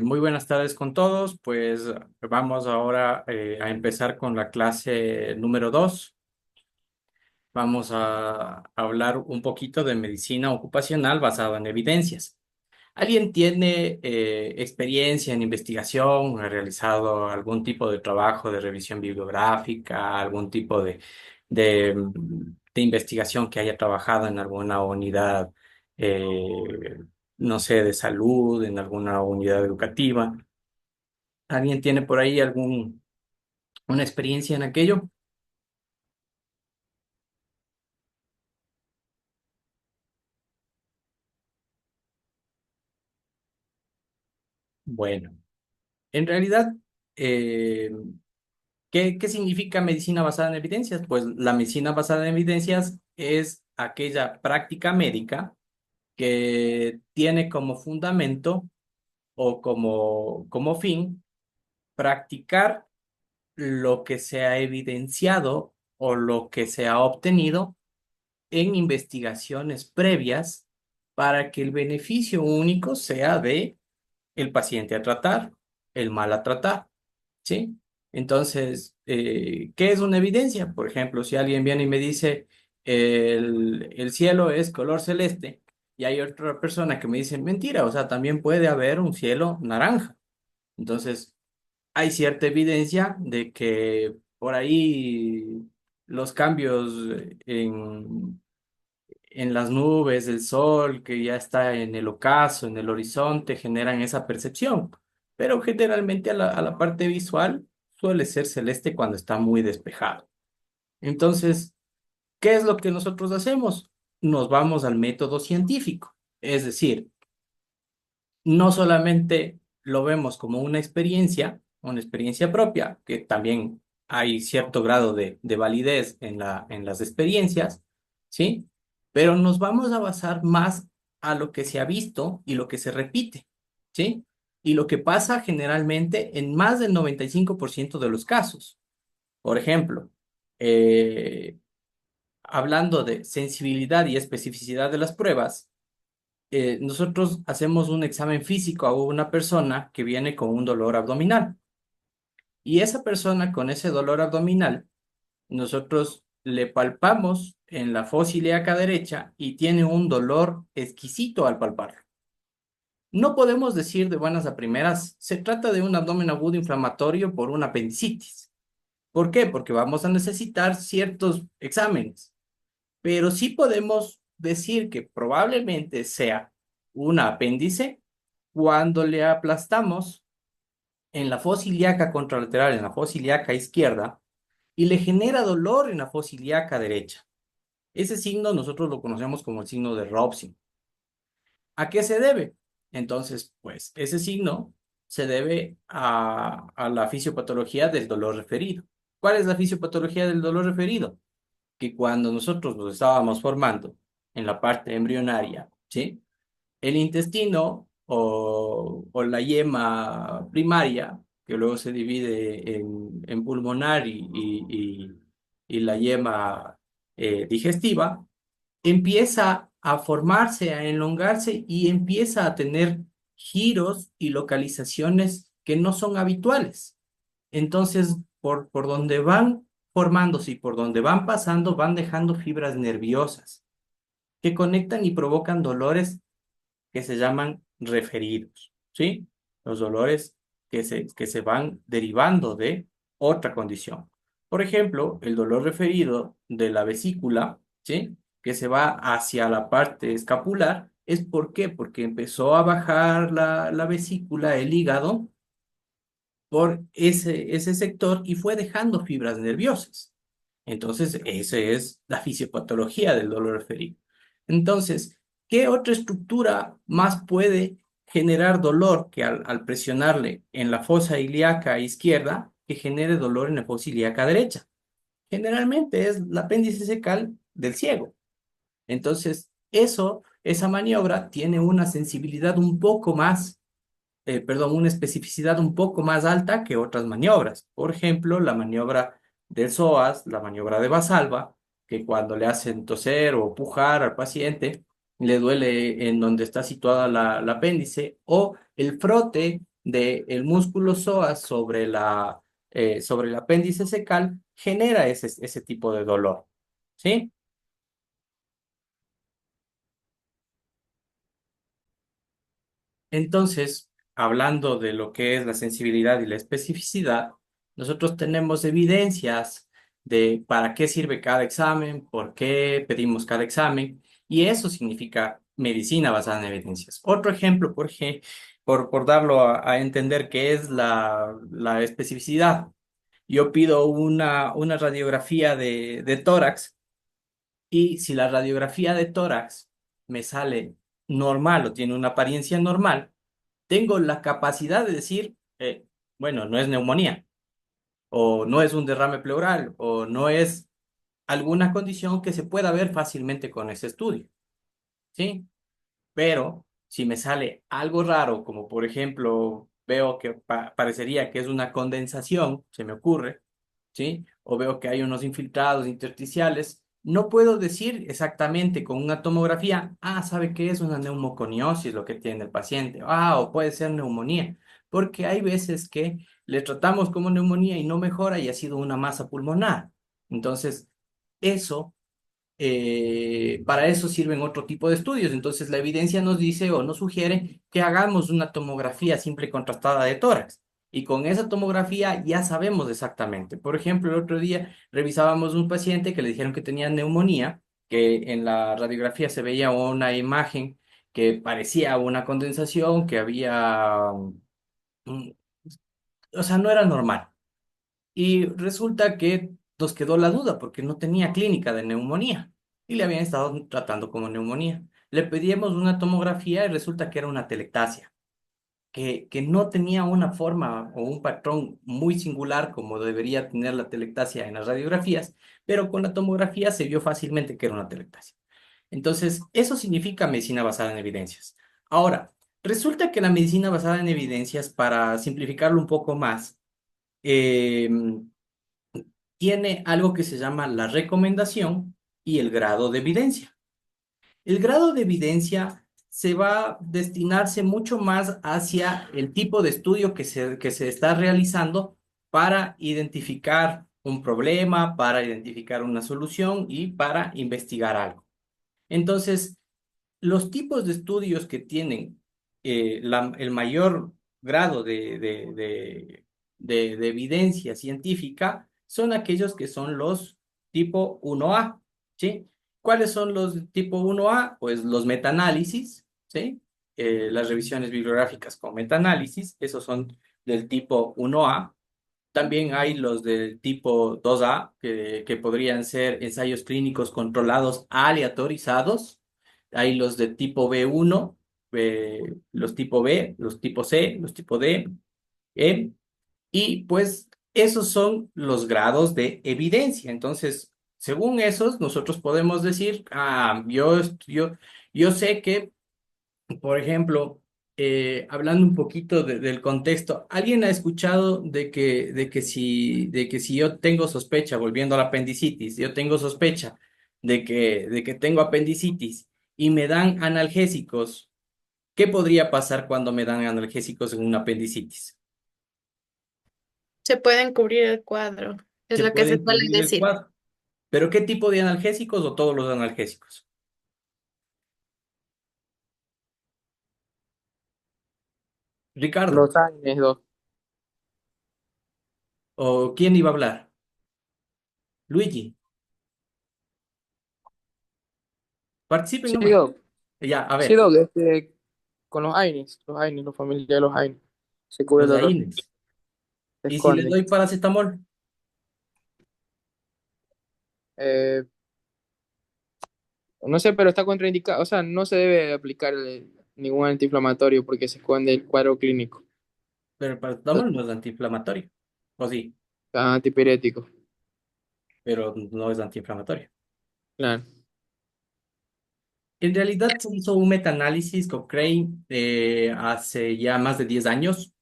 Muy buenas tardes con todos. Pues vamos ahora a empezar con la clase número 2. Vamos a hablar un poquito de medicina ocupacional basada en evidencias. ¿Alguien tiene experiencia en investigación? ¿Ha realizado algún tipo de trabajo de revisión bibliográfica, algún tipo de investigación que haya trabajado en alguna unidad, no sé, de salud, en alguna unidad educativa? ¿Alguien tiene por ahí una experiencia en aquello? Bueno, en realidad, eh, ¿qué significa medicina basada en evidencias? Pues la medicina basada en evidencias es aquella práctica médica que tiene como fundamento o como fin practicar lo que se ha evidenciado o lo que se ha obtenido en investigaciones previas para que el beneficio único sea de el paciente a tratar, el mal a tratar, ¿sí? Entonces, ¿qué es una evidencia? Por ejemplo, si alguien viene y me dice, el cielo es color celeste, y hay otra persona que me dice, mentira, o sea, también puede haber un cielo naranja. Entonces, hay cierta evidencia de que por ahí los cambios en las nubes, el sol que ya está en el ocaso, en el horizonte, generan esa percepción. Pero generalmente a la parte visual suele ser celeste cuando está muy despejado. Entonces, ¿qué es lo que nosotros hacemos? Nos vamos al método científico. Es decir, no solamente lo vemos como una experiencia propia, que también hay cierto grado de validez en las experiencias, ¿sí? Pero nos vamos a basar más a lo que se ha visto y lo que se repite, ¿sí? Y lo que pasa generalmente en más del 95% de los casos. Por ejemplo, eh, hablando de sensibilidad y especificidad de las pruebas, nosotros hacemos un examen físico a una persona que viene con un dolor abdominal. Y esa persona con ese dolor abdominal, nosotros le palpamos en la fosa ilíaca derecha y tiene un dolor exquisito al palparlo. No podemos decir de buenas a primeras, se trata de un abdomen agudo inflamatorio por una apendicitis. ¿Por qué? Porque vamos a necesitar ciertos exámenes, pero sí podemos decir que probablemente sea un apéndice cuando le aplastamos en la fosa ilíaca contralateral, en la fosa ilíaca izquierda, y le genera dolor en la fosa ilíaca derecha. Ese signo nosotros lo conocemos como el signo de Robson. ¿A qué se debe? Entonces, pues ese signo se debe a la fisiopatología del dolor referido. ¿Cuál es la fisiopatología del dolor referido? Que cuando nosotros nos estábamos formando en la parte embrionaria, ¿sí? El intestino o la yema primaria, que luego se divide en pulmonar y la yema digestiva, empieza a formarse, a elongarse y empieza a tener giros y localizaciones que no son habituales. Entonces, por donde van formándose y por donde van pasando, van dejando fibras nerviosas que conectan y provocan dolores que se llaman referidos, ¿sí? Los dolores que se van derivando de otra condición. Por ejemplo, el dolor referido de la vesícula, ¿sí? Que se va hacia la parte escapular, ¿es por qué? Porque empezó a bajar la vesícula, el hígado, por ese sector y fue dejando fibras nerviosas. Entonces, esa es la fisiopatología del dolor referido. Entonces, ¿qué otra estructura más puede generar dolor que al presionarle en la fosa ilíaca izquierda, que genere dolor en la fosa ilíaca derecha? Generalmente es el apéndice secal del ciego. Entonces, esa maniobra tiene una sensibilidad un poco más, perdón, una especificidad un poco más alta que otras maniobras. Por ejemplo, la maniobra del psoas, la maniobra de Valsalva, que cuando le hacen toser o pujar al paciente, le duele en donde está situada la apéndice, o el frote del músculo psoas sobre el apéndice secal genera ese tipo de dolor, ¿sí? Entonces, hablando de lo que es la sensibilidad y la especificidad, nosotros tenemos evidencias de para qué sirve cada examen, por qué pedimos cada examen, y eso significa medicina basada en evidencias. Otro ejemplo, por darlo a entender qué es la especificidad. Yo pido una radiografía de tórax, y si la radiografía de tórax me sale normal o tiene una apariencia normal, tengo la capacidad de decir, bueno, no es neumonía, o no es un derrame pleural, o no es alguna condición que se pueda ver fácilmente con ese estudio, ¿sí? Pero si me sale algo raro, como por ejemplo, veo que parecería que es una condensación, se me ocurre, ¿sí? O veo que hay unos infiltrados intersticiales, no puedo decir exactamente con una tomografía, ¿sabe qué es una neumoconiosis lo que tiene el paciente? O puede ser neumonía, porque hay veces que le tratamos como neumonía y no mejora y ha sido una masa pulmonar. Entonces, eso para eso sirven otro tipo de estudios. Entonces, la evidencia nos dice o nos sugiere que hagamos una tomografía simple y contrastada de tórax. Y con esa tomografía ya sabemos exactamente. Por ejemplo, el otro día revisábamos un paciente que le dijeron que tenía neumonía, que en la radiografía se veía una imagen que parecía una condensación, que había, mm, o sea, no era normal. Y resulta que nos quedó la duda porque no tenía clínica de neumonía y le habían estado tratando como neumonía. Le pedíamos una tomografía y resulta que era una telectasia, que no tenía una forma o un patrón muy singular como debería tener la telectasia en las radiografías, pero con la tomografía se vio fácilmente que era una telectasia. Entonces, eso significa medicina basada en evidencias. Ahora, resulta que la medicina basada en evidencias, para simplificarlo un poco más, eh, tiene algo que se llama la recomendación y el grado de evidencia. El grado de evidencia se va a destinarse mucho más hacia el tipo de estudio que se está realizando para identificar un problema, para identificar una solución y para investigar algo. Entonces, los tipos de estudios que tienen el mayor grado de evidencia científica son aquellos que son los tipo 1A, ¿sí? ¿Cuáles son los tipo 1A? Pues los metaanálisis, ¿sí? Las revisiones bibliográficas con metaanálisis, esos son del tipo 1A. También hay los del tipo 2A, que podrían ser ensayos clínicos controlados aleatorizados. Hay los de tipo B1, los tipo B, los tipo C, los tipo D, E, y pues esos son los grados de evidencia. Entonces, según esos, nosotros podemos decir, yo sé que por ejemplo, hablando un poquito del contexto, ¿alguien ha escuchado de que si yo tengo sospecha, volviendo a la apendicitis, yo tengo sospecha de que tengo apendicitis y me dan analgésicos? ¿Qué podría pasar cuando me dan analgésicos en una apendicitis? Se pueden cubrir el cuadro, es Se lo que se pueden suele cubrir el decir. cuadro. ¿Pero qué tipo de analgésicos o todos los analgésicos? Ricardo, Los Ángeles dos. ¿o quién iba a hablar? Luigi, participen Sí, nomás. Doc. Ya, a Sí, ver, Doc, con los familiares de los AINES, se cubre el los dolor, AINES. se ¿Y si le esconden. doy paracetamol? Eh, no sé, pero está contraindicado, o sea, no se debe aplicar ningún antiinflamatorio porque se esconde el cuadro clínico, Pero el paracetamol no es antiinflamatorio. O sí, está antipirético, pero no es antiinflamatorio. claro. En realidad se hizo un metaanálisis Cochrane hace ya más de 10 años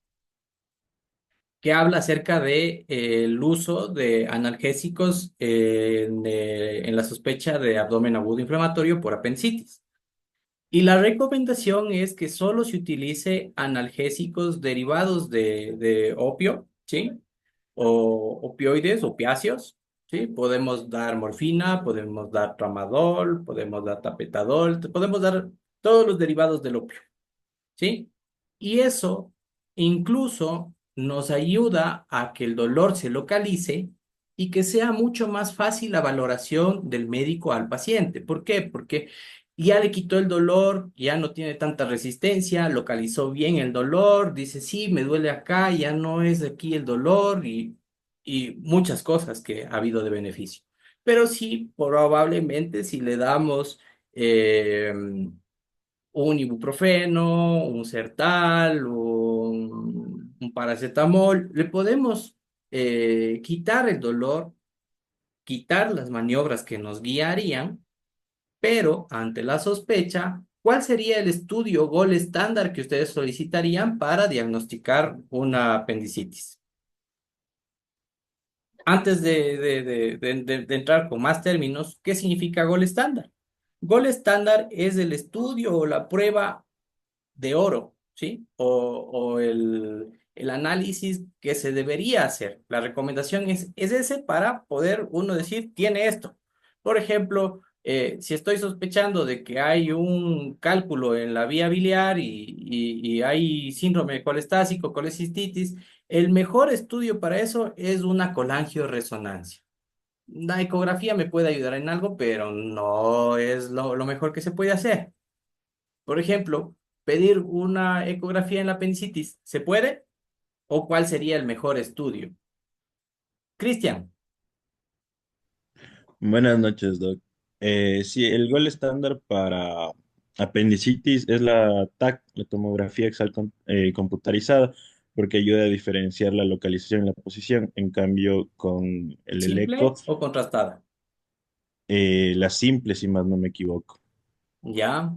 que habla acerca de el uso de analgésicos en la sospecha de abdomen agudo inflamatorio por apendicitis. Y la recomendación es que solo se utilice analgésicos derivados de opio, ¿sí? O opioides, opiáceos, ¿sí? Podemos dar morfina, podemos dar tramadol, podemos dar tapetadol, podemos dar todos los derivados del opio, ¿sí? Y eso incluso nos ayuda a que el dolor se localice y que sea mucho más fácil la valoración del médico al paciente. ¿Por qué? Porque ya le quitó el dolor, ya no tiene tanta resistencia, localizó bien el dolor, dice, sí, me duele acá, ya no es aquí el dolor y muchas cosas que ha habido de beneficio. Pero sí, probablemente si le damos... un ibuprofeno, un Sertal, un paracetamol, le podemos quitar el dolor, quitar las maniobras que nos guiarían, pero ante la sospecha, ¿cuál sería el estudio gol estándar que ustedes solicitarían para diagnosticar una apendicitis? Antes de entrar con más términos, ¿qué significa gol estándar? Gol estándar es el estudio o la prueba de oro, ¿sí? O el análisis que se debería hacer. La recomendación es ese para poder uno decir, tiene esto. Por ejemplo, si estoy sospechando de que hay un cálculo en la vía biliar y hay síndrome de colestásico, colecistitis, el mejor estudio para eso es una colangioresonancia. La ecografía me puede ayudar en algo, pero no es lo mejor que se puede hacer. Por ejemplo, pedir una ecografía en la apendicitis, ¿se puede? ¿O cuál sería el mejor estudio? Cristian, Buenas noches, Doc. Sí, el gol estándar para apendicitis es la TAC, la tomografía axial computarizada, porque ayuda a diferenciar la localización y la posición. En cambio, con el ¿simple eco, o contrastada? la simple, si más no me equivoco. Ya,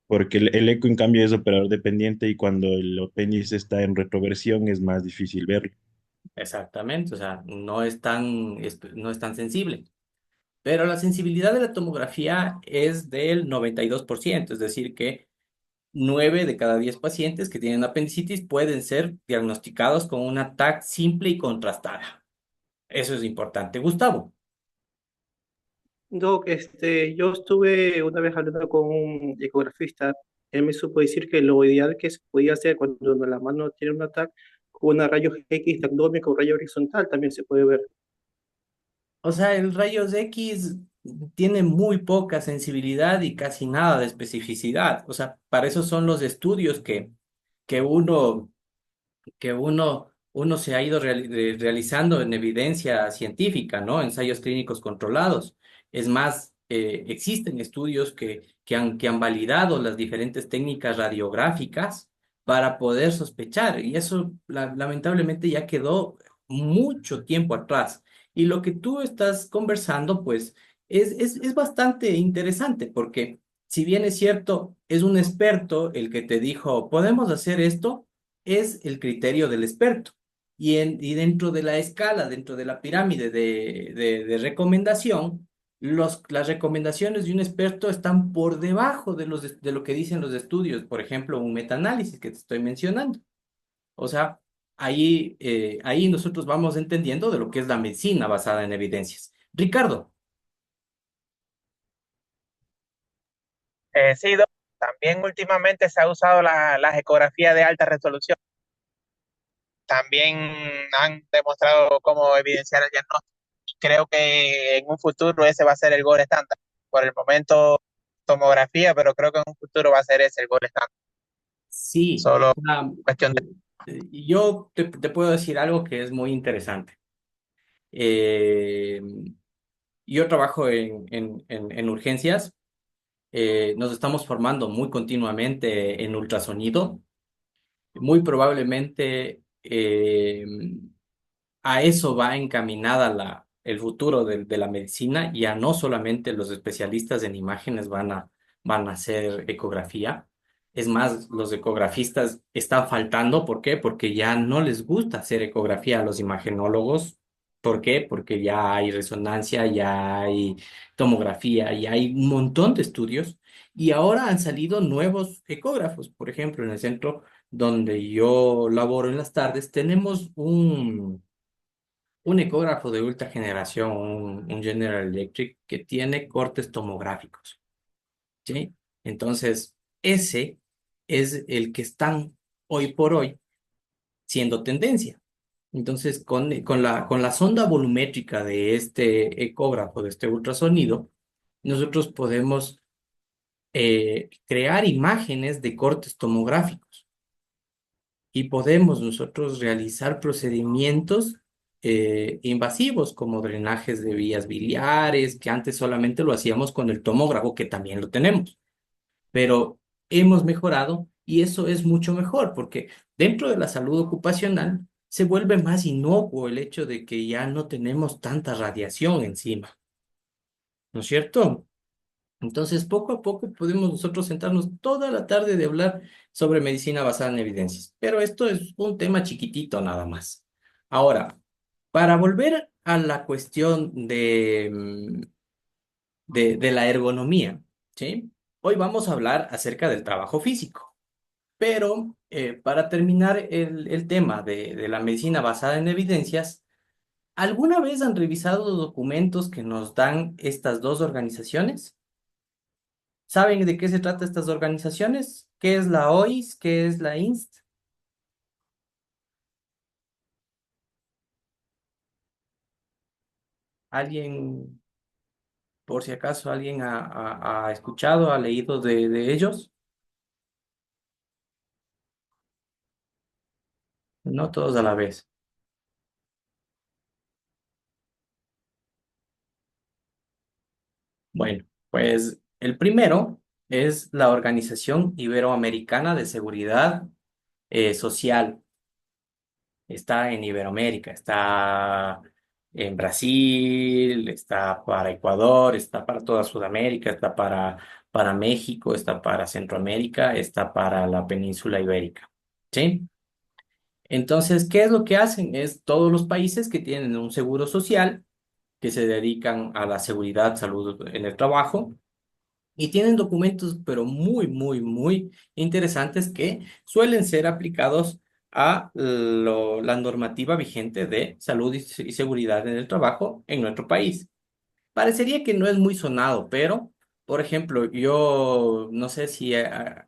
Porque el eco, en cambio, es operador dependiente y cuando el apéndice está en retroversión es más difícil verlo. exactamente. O sea, no es tan sensible. Pero la sensibilidad de la tomografía es del 92%, es decir, que 9 de cada 10 pacientes que tienen apendicitis pueden ser diagnosticados con una TAC simple y contrastada. Eso es importante. Gustavo. Doc, yo estuve una vez hablando con un ecografista. Él me supo decir que lo ideal que se podía hacer cuando la mano tiene un ataque, con una rayos X de abdomen con rayo horizontal también se puede ver. O sea, el rayos X tiene muy poca sensibilidad y casi nada de especificidad. O sea, para eso son los estudios que uno se ha ido realizando en evidencia científica, ¿no? Ensayos clínicos controlados. Es más, existen estudios que han validado las diferentes técnicas radiográficas para poder sospechar, y eso lamentablemente ya quedó mucho tiempo atrás. Y lo que tú estás conversando, pues, es bastante interesante, porque si bien es cierto, es un experto el que te dijo, podemos hacer esto, es el criterio del experto. Y dentro de la escala, dentro de la pirámide de recomendación, las recomendaciones de un experto están por debajo de lo que dicen los estudios, por ejemplo, un metaanálisis que te estoy mencionando. O sea, ahí nosotros vamos entendiendo de lo que es la medicina basada en evidencias. Ricardo, Sí, también últimamente se ha usado las ecografías de alta resolución. También han demostrado cómo evidenciar el diagnóstico. Creo que en un futuro ese va a ser el gol estándar. Por el momento, tomografía, pero creo que en un futuro va a ser ese el gol estándar. sí, Solo o sea, cuestión de... yo te puedo decir algo que es muy interesante. Eh, yo trabajo en urgencias, nos estamos formando muy continuamente en ultrasonido. Muy probablemente a eso va encaminada el futuro de la medicina. Ya no solamente los especialistas en imágenes van a hacer ecografía. Es más, los ecografistas están faltando. ¿Por qué? Porque ya no les gusta hacer ecografía a los imagenólogos. ¿Por qué? Porque ya hay resonancia, ya hay tomografía, ya hay un montón de estudios. Y ahora han salido nuevos ecógrafos. Por ejemplo, en el centro donde yo laboro en las tardes, tenemos un ecógrafo de ultra generación, un General Electric, que tiene cortes tomográficos, ¿sí? Entonces, ese es el que están hoy por hoy siendo tendencia. Entonces, con la sonda volumétrica de este ecógrafo, de este ultrasonido, nosotros podemos crear imágenes de cortes tomográficos y podemos nosotros realizar procedimientos invasivos como drenajes de vías biliares, que antes solamente lo hacíamos con el tomógrafo, que también lo tenemos, pero hemos mejorado y eso es mucho mejor porque dentro de la salud ocupacional se vuelve más inocuo el hecho de que ya no tenemos tanta radiación encima, ¿no es cierto? Entonces, poco a poco podemos nosotros sentarnos toda la tarde de hablar sobre medicina basada en evidencias, pero esto es un tema chiquitito nada más. Ahora, para volver a la cuestión de la ergonomía, ¿sí? Hoy vamos a hablar acerca del trabajo físico, pero para terminar el tema de la medicina basada en evidencias, ¿alguna vez han revisado los documentos que nos dan estas dos organizaciones? ¿Saben de qué se trata estas organizaciones? ¿Qué es la OIS? ¿Qué es la INST? ¿Alguien, por si acaso, alguien ha escuchado, ha leído de ellos? No todos a la vez. Bueno, pues el primero es la Organización Iberoamericana de Seguridad Social. Está en Iberoamérica, está en Brasil, está para Ecuador, está para toda Sudamérica, está para México, está para Centroamérica, está para la península ibérica. ¿Sí? Entonces, ¿qué es lo que hacen? Es todos los países que tienen un seguro social, que se dedican a la seguridad, salud en el trabajo, y tienen documentos, pero muy, muy, muy interesantes que suelen ser aplicados a la normativa vigente de salud y seguridad en el trabajo en nuestro país. Parecería que no es muy sonado, pero, por ejemplo, yo no sé si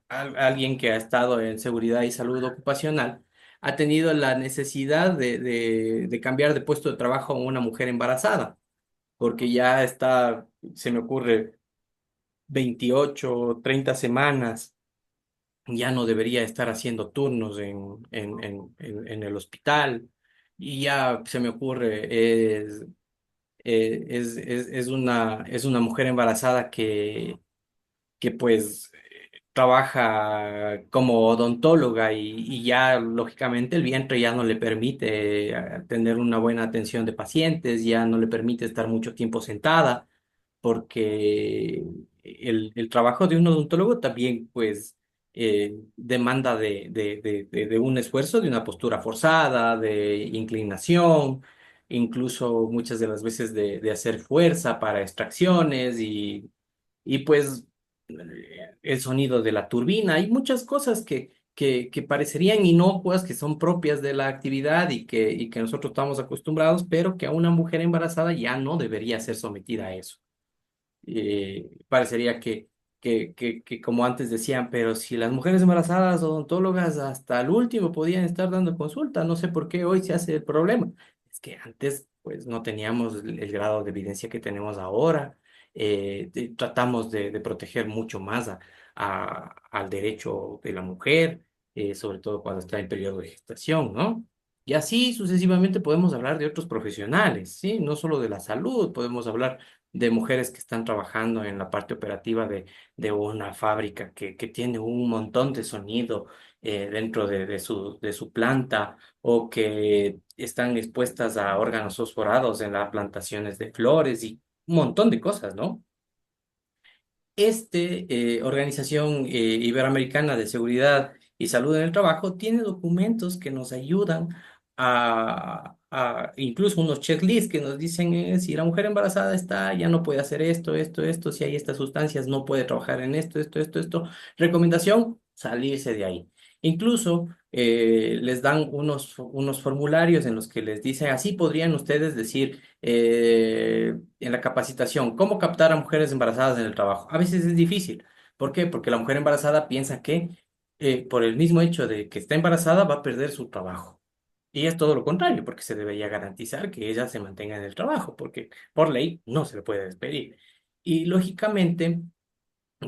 alguien que ha estado en seguridad y salud ocupacional ha tenido la necesidad de cambiar de puesto de trabajo a una mujer embarazada, porque ya está, se me ocurre 28 30 semanas, ya no debería estar haciendo turnos en el hospital. Y ya se me ocurre, es una mujer embarazada que pues trabaja como odontóloga y ya lógicamente el vientre ya no le permite tener una buena atención de pacientes, ya no le permite estar mucho tiempo sentada porque el trabajo de un odontólogo también, pues, demanda de un esfuerzo, de una postura forzada, de inclinación, incluso muchas de las veces de hacer fuerza para extracciones y pues el sonido de la turbina. Hay muchas cosas que parecerían inocuas, que son propias de la actividad y que nosotros estamos acostumbrados, pero que a una mujer embarazada ya no debería ser sometida a eso. Parecería que como antes decían, pero si las mujeres embarazadas odontólogas hasta el último podían estar dando consulta, no sé por qué hoy se hace el problema. Es que antes pues no teníamos el grado de evidencia que tenemos ahora. Tratamos de proteger mucho más al derecho de la mujer, sobre todo cuando está en periodo de gestación, ¿no? Y así sucesivamente podemos hablar de otros profesionales, ¿sí? No solo de la salud, podemos hablar de mujeres que están trabajando en la parte operativa de una fábrica que tiene un montón de sonido dentro de su planta o que están expuestas a órganos fosforados en las plantaciones de flores y un montón de cosas, ¿no? Organización Iberoamericana de Seguridad y Salud en el Trabajo tiene documentos que nos ayudan incluso unos checklists que nos dicen si la mujer embarazada está, ya no puede hacer esto, esto, esto, si hay estas sustancias, no puede trabajar en esto, esto, esto, esto. Recomendación, salirse de ahí. Incluso les dan unos formularios en los que les dicen, así podrían ustedes decir en la capacitación, cómo captar a mujeres embarazadas en el trabajo. A veces es difícil. ¿Por qué? Porque la mujer embarazada piensa que por el mismo hecho de que está embarazada va a perder su trabajo. Y es todo lo contrario, porque se debería garantizar que ella se mantenga en el trabajo, porque por ley no se le puede despedir. Y lógicamente,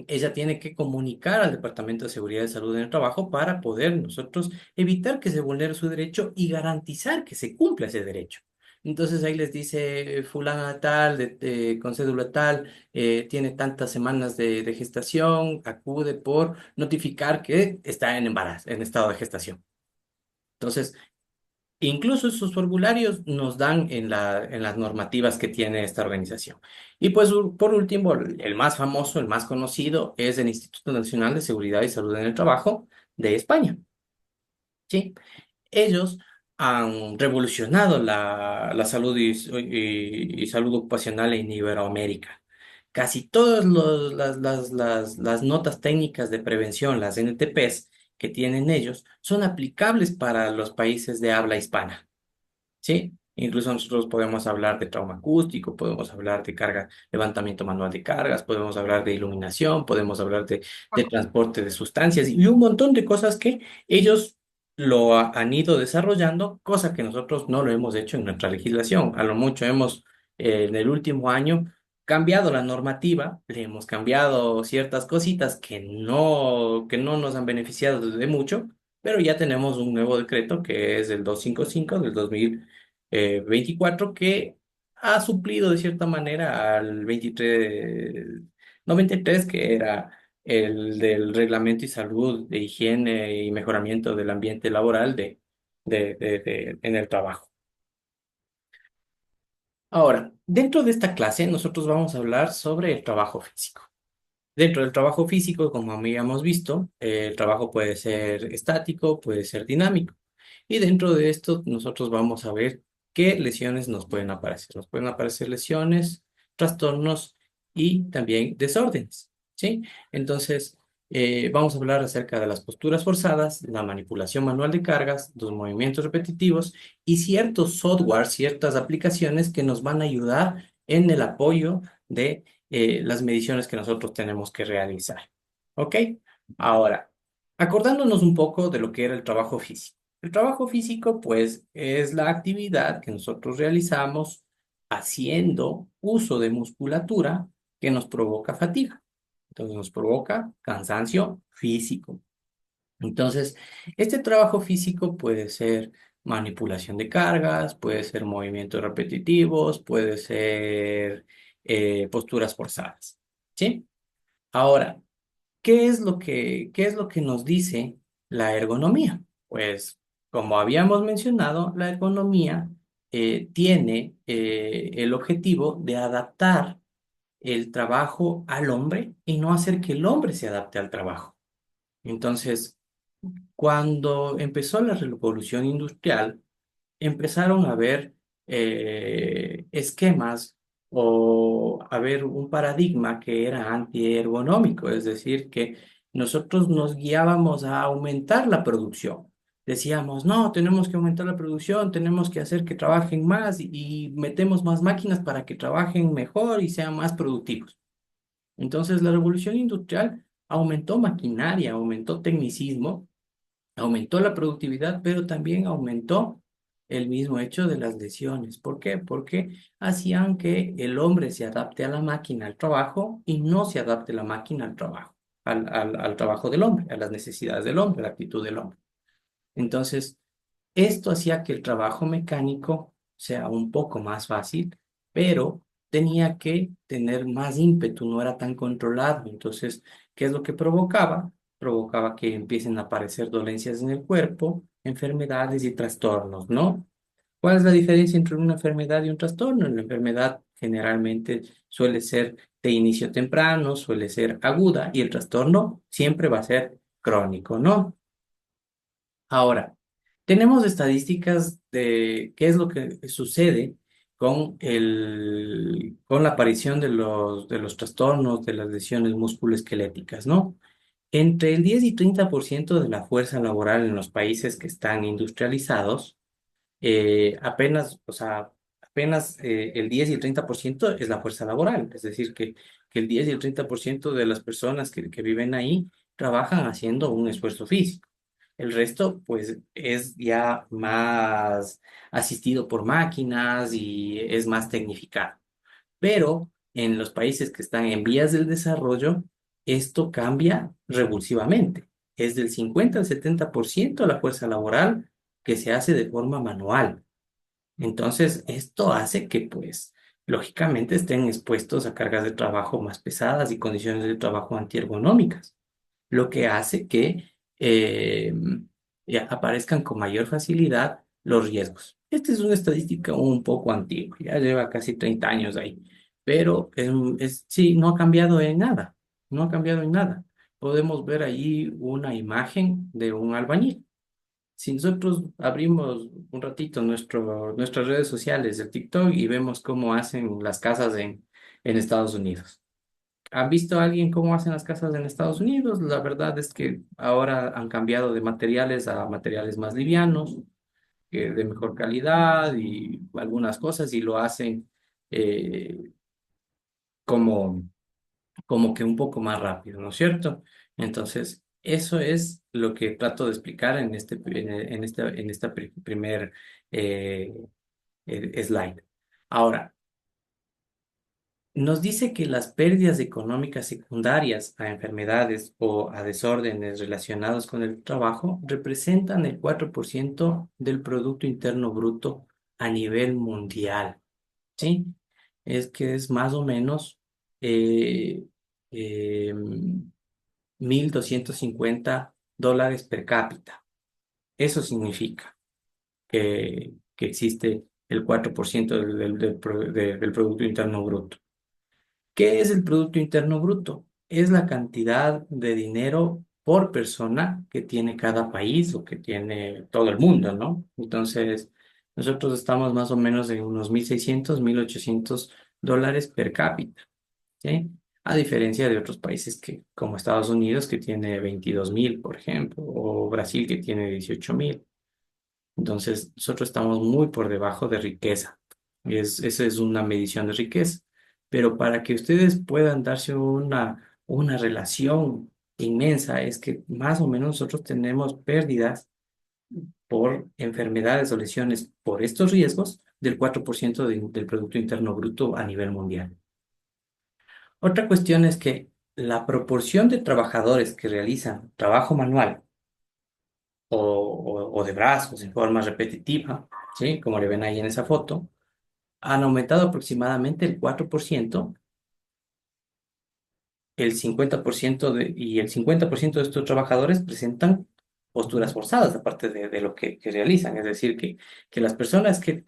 ella tiene que comunicar al Departamento de Seguridad y Salud en el Trabajo para poder nosotros evitar que se vulnere su derecho y garantizar que se cumpla ese derecho. Entonces ahí les dice fulana tal, con cédula tal, tiene tantas semanas de gestación, acude por notificar que está en embarazo, en estado de gestación. Entonces, incluso esos formularios nos dan en las normativas que tiene esta organización. Y pues por último, el más famoso, el más conocido es el Instituto Nacional de Seguridad y Salud en el Trabajo de España. ¿Sí? Ellos han revolucionado la salud y salud ocupacional en Iberoamérica. Casi todas las notas técnicas de prevención, las NTPs que tienen ellos, son aplicables para los países de habla hispana. ¿Sí? Incluso nosotros podemos hablar de trauma acústico, podemos hablar de carga, levantamiento manual de cargas, podemos hablar de iluminación, podemos hablar de transporte de sustancias y un montón de cosas que ellos han ido desarrollando, cosa que nosotros no lo hemos hecho en nuestra legislación. A lo mucho hemos, en el último año, cambiado la normativa, le hemos cambiado ciertas cositas que no nos han beneficiado de mucho, pero ya tenemos un nuevo decreto que es el 255 del 2024 que ha suplido de cierta manera al 2393 que era el del reglamento y salud, de higiene y mejoramiento del ambiente laboral en el trabajo. Ahora, dentro de esta clase nosotros vamos a hablar sobre el trabajo físico. Dentro del trabajo físico, como habíamos visto, el trabajo puede ser estático, puede ser dinámico. Y dentro de esto, nosotros vamos a ver qué lesiones nos pueden aparecer. Nos pueden aparecer lesiones, trastornos y también desórdenes, ¿sí? Entonces, vamos a hablar acerca de las posturas forzadas, la manipulación manual de cargas, los movimientos repetitivos y ciertos software, ciertas aplicaciones que nos van a ayudar en el apoyo de las mediciones que nosotros tenemos que realizar. ¿Ok? Ahora, acordándonos un poco de lo que era el trabajo físico. El trabajo físico, pues, es la actividad que nosotros realizamos haciendo uso de musculatura que nos provoca fatiga. Entonces, nos provoca cansancio físico. Entonces, este trabajo físico puede ser manipulación de cargas, puede ser movimientos repetitivos, puede ser posturas forzadas. ¿Sí? Ahora, qué es lo que nos dice la ergonomía? Pues, como habíamos mencionado, la ergonomía tiene el objetivo de adaptar el trabajo al hombre y no hacer que el hombre se adapte al trabajo. Entonces, cuando empezó la revolución industrial, empezaron a ver esquemas o a ver un paradigma que era antiergonómico, es decir, que nosotros nos guiábamos a aumentar la producción. Decíamos, no, tenemos que aumentar la producción, tenemos que hacer que trabajen más y metemos más máquinas para que trabajen mejor y sean más productivos. Entonces, la revolución industrial aumentó maquinaria, aumentó tecnicismo, aumentó la productividad, pero también aumentó el mismo hecho de las lesiones. ¿Por qué? Porque hacían que el hombre se adapte a la máquina al trabajo y no se adapte la máquina al trabajo, al trabajo del hombre, a las necesidades del hombre, a la actitud del hombre. Entonces, esto hacía que el trabajo mecánico sea un poco más fácil, pero tenía que tener más ímpetu, no era tan controlado. Entonces, ¿qué es lo que provocaba? Provocaba que empiecen a aparecer dolencias en el cuerpo, enfermedades y trastornos, ¿no? ¿Cuál es la diferencia entre una enfermedad y un trastorno? La enfermedad generalmente suele ser de inicio temprano, suele ser aguda y el trastorno siempre va a ser crónico, ¿no? Ahora, Tenemos estadísticas de qué es lo que sucede con la aparición de los trastornos, de las lesiones musculoesqueléticas, ¿no? Entre el 10 y 30% de la fuerza laboral en los países que están industrializados, apenas, o sea, apenas el 10 y el 30% es la fuerza laboral. Es decir, que el 10 y el 30% de las personas que viven ahí trabajan haciendo un esfuerzo físico. El resto, pues, es ya más asistido por máquinas y es más tecnificado. Pero en los países que están en vías del desarrollo, esto cambia revulsivamente. Es del 50 al 70% la fuerza laboral que se hace de forma manual. Entonces, esto hace que, pues, lógicamente estén expuestos a cargas de trabajo más pesadas y condiciones de trabajo antiergonómicas, lo que hace que ya aparezcan con mayor facilidad los riesgos. Esta es una estadística un poco antigua, ya lleva casi 30 años ahí, pero sí, no ha cambiado en nada, no ha cambiado en nada. Podemos ver ahí una imagen de un albañil. Si nosotros abrimos un ratito nuestras redes sociales, el TikTok, y vemos cómo hacen las casas en Estados Unidos. ¿Han visto a alguien cómo hacen las casas en Estados Unidos? La verdad es que ahora han cambiado de materiales a materiales más livianos, de mejor calidad y algunas cosas, y lo hacen eh, como, como que un poco más rápido, ¿no es cierto? Entonces, eso es lo que trato de explicar en esta primer eh, slide. Ahora, nos dice que las pérdidas económicas secundarias a enfermedades o a desórdenes relacionados con el trabajo representan el 4% del Producto Interno Bruto a nivel mundial, ¿sí? Es que es más o menos eh, eh, $1.250 per cápita. Eso significa que existe el 4% del Producto Interno Bruto. ¿Qué es el Producto Interno Bruto? Es la cantidad de dinero por persona que tiene cada país o que tiene todo el mundo, ¿no? Entonces, nosotros estamos más o menos en unos 1.600, $1.800 per cápita, ¿sí? A diferencia de otros países como Estados Unidos, que tiene 22.000, por ejemplo, o Brasil, que tiene 18.000. Entonces, nosotros estamos muy por debajo de riqueza. Esa es una medición de riqueza. Pero para que ustedes puedan darse una relación inmensa, es que más o menos nosotros tenemos pérdidas por enfermedades o lesiones por estos riesgos del 4% del Producto Interno Bruto a nivel mundial. Otra cuestión es que la proporción de trabajadores que realizan trabajo manual o de brazos en forma repetitiva, ¿sí? Como le ven ahí en esa foto, han aumentado aproximadamente el 4%, y el 50% de estos trabajadores presentan posturas forzadas, aparte de lo que realizan. Es decir, que las personas que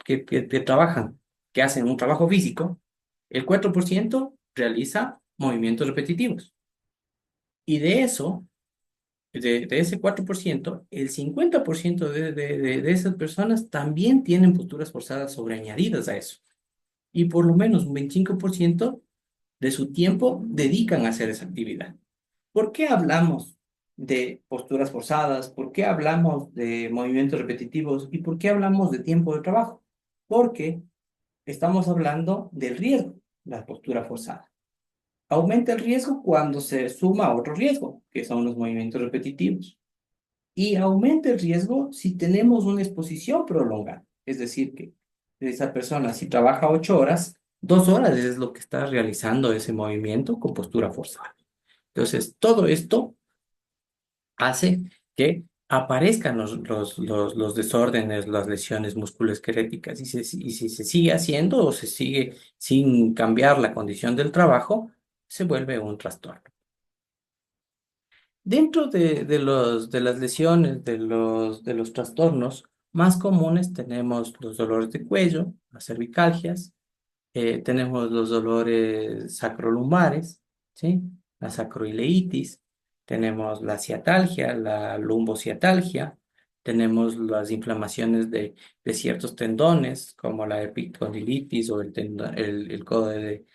trabajan, que hacen un trabajo físico, el 4% realiza movimientos repetitivos. Y de eso, de ese 4%, el 50% de esas personas también tienen posturas forzadas sobreañadidas a eso. Y por lo menos un 25% de su tiempo dedican a hacer esa actividad. ¿Por qué hablamos de posturas forzadas? ¿Por qué hablamos de movimientos repetitivos? ¿Y por qué hablamos de tiempo de trabajo? Porque estamos hablando del riesgo, la postura forzada. Aumenta el riesgo cuando se suma otro riesgo, que son los movimientos repetitivos. Y aumenta el riesgo si tenemos una exposición prolongada. Es decir, que esa persona, si trabaja 8 horas, 2 horas es lo que está realizando ese movimiento con postura forzada. Entonces, todo esto hace que aparezcan los desórdenes, las lesiones musculoesqueléticas. Y si se sigue haciendo o se sigue sin cambiar la condición del trabajo, se vuelve un trastorno. Dentro de las lesiones, de los trastornos más comunes, tenemos los dolores de cuello, las cervicalgias, tenemos los dolores sacrolumbares, ¿sí? La sacroileitis, tenemos la ciatalgia, la lumbociatalgia, tenemos las inflamaciones de ciertos tendones, como la epicondilitis o el codo de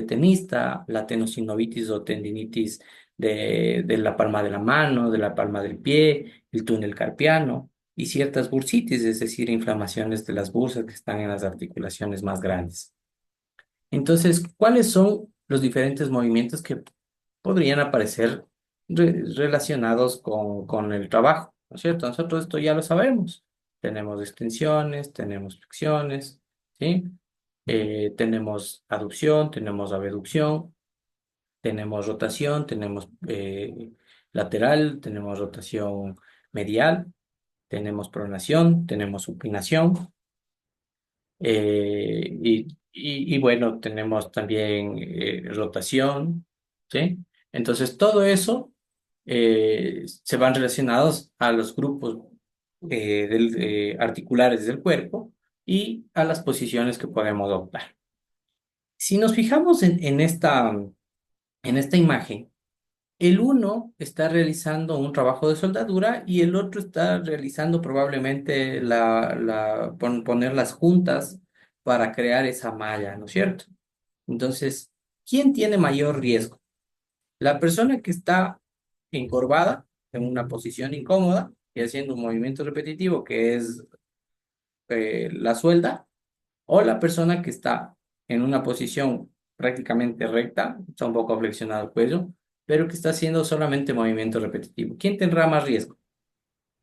tenista, la tenosinovitis o tendinitis de la palma de la mano, de la palma del pie, el túnel carpiano y ciertas bursitis, es decir, inflamaciones de las bursas que están en las articulaciones más grandes. Entonces, ¿cuáles son los diferentes movimientos que podrían aparecer relacionados con el trabajo? ¿No es cierto? Nosotros esto ya lo sabemos. Tenemos extensiones, tenemos flexiones, ¿sí? Tenemos aducción, tenemos abducción, tenemos rotación, tenemos lateral, tenemos rotación medial, tenemos pronación, tenemos supinación. Y bueno, tenemos también rotación, ¿sí? Entonces, todo eso se van relacionados a los grupos articulares del cuerpo y a las posiciones que podemos adoptar. Si nos fijamos en esta imagen, el uno está realizando un trabajo de soldadura y el otro está realizando probablemente poner las juntas para crear esa malla, ¿no es cierto? Entonces, ¿quién tiene mayor riesgo? La persona que está encorvada en una posición incómoda y haciendo un movimiento repetitivo que es la suelda, o la persona que está en una posición prácticamente recta, está un poco flexionado el cuello, pero que está haciendo solamente movimiento repetitivo. ¿Quién tendrá más riesgo?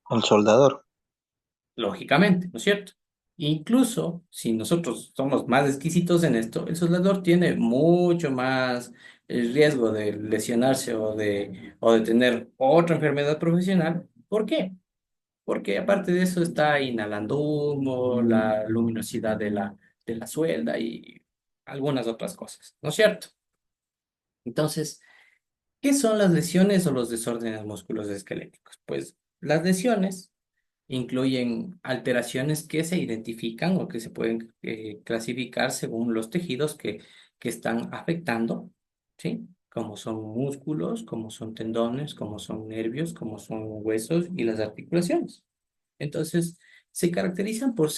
El soldador. Lógicamente, ¿no es cierto? Incluso si nosotros somos más exquisitos en esto, el soldador tiene mucho más riesgo de lesionarse o de tener otra enfermedad profesional. ¿Por qué? Porque aparte de eso está inhalando humo, la luminosidad de la suelda y algunas otras cosas, ¿no es cierto? Entonces, ¿qué son las lesiones o los desórdenes musculoesqueléticos? Pues las lesiones incluyen alteraciones que se identifican o que se pueden clasificar según los tejidos que están afectando, ¿sí? Como son músculos, como son tendones, como son nervios, como son huesos y las articulaciones. Entonces, se caracterizan por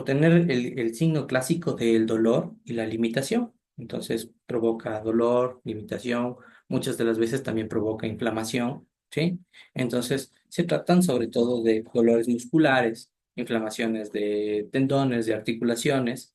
tener el signo clásico del dolor y la limitación. Entonces, provoca dolor, limitación, muchas de las veces también provoca inflamación, ¿sí? Entonces, se tratan sobre todo de dolores musculares, inflamaciones de tendones, de articulaciones,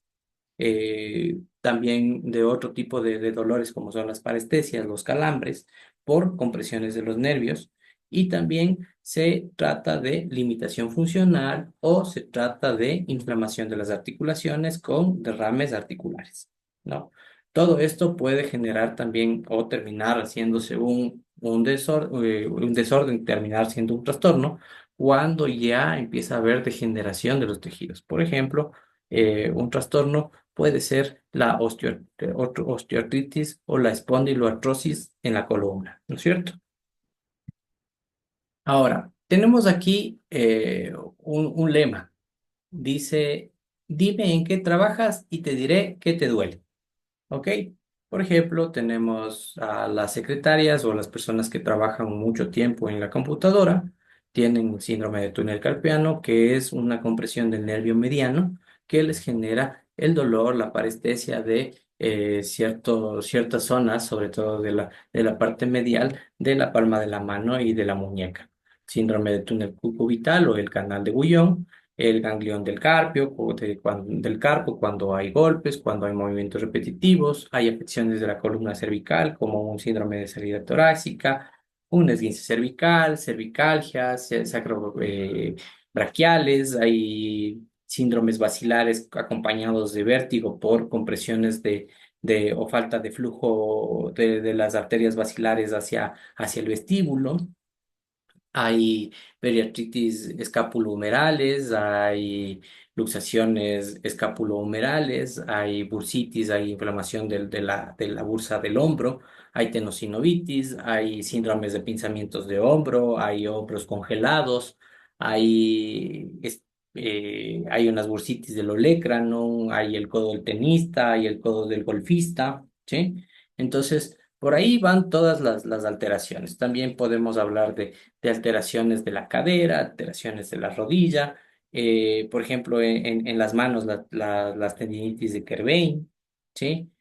también de otro tipo de dolores como son las parestesias, los calambres, por compresiones de los nervios, y también se trata de limitación funcional o se trata de inflamación de las articulaciones con derrames articulares, ¿no? Todo esto puede generar también o terminar haciéndose un desorden, terminar siendo un trastorno, cuando ya empieza a haber degeneración de los tejidos. Por ejemplo, un trastorno puede ser la osteoartritis o la espondiloartrosis en la columna, ¿no es cierto? Ahora, tenemos aquí un lema. Dice, dime en qué trabajas y te diré qué te duele. ¿Ok? Por ejemplo, tenemos a las secretarias o las personas que trabajan mucho tiempo en la computadora, tienen síndrome de túnel carpiano, que es una compresión del nervio mediano que les genera el dolor, la parestesia de ciertas zonas, sobre todo de la parte medial de la palma de la mano y de la muñeca. Síndrome de túnel cubital o el canal de Bouillon, el ganglión del carpio, del carpo, cuando hay golpes, cuando hay movimientos repetitivos, hay afecciones de la columna cervical, como un síndrome de salida torácica, un esguince cervical, cervicalgias, braquiales, hay síndromes vacilares acompañados de vértigo por compresiones o falta de flujo de las arterias vacilares hacia el vestíbulo. Hay periartritis escapulohumerales, hay luxaciones escapulohumerales, hay bursitis, hay inflamación de la bursa del hombro, hay tenosinovitis, hay síndromes de pinzamientos de hombro, hay hombros congelados, hay unas bursitis del olecrano, hay el codo del tenista, hay el codo del golfista, ¿sí? Entonces, Por ahí van todas las alteraciones. También podemos hablar de alteraciones de la cadera, alteraciones de la rodilla, por ejemplo, en las manos, las tendinitis de Kerbein, ¿sí?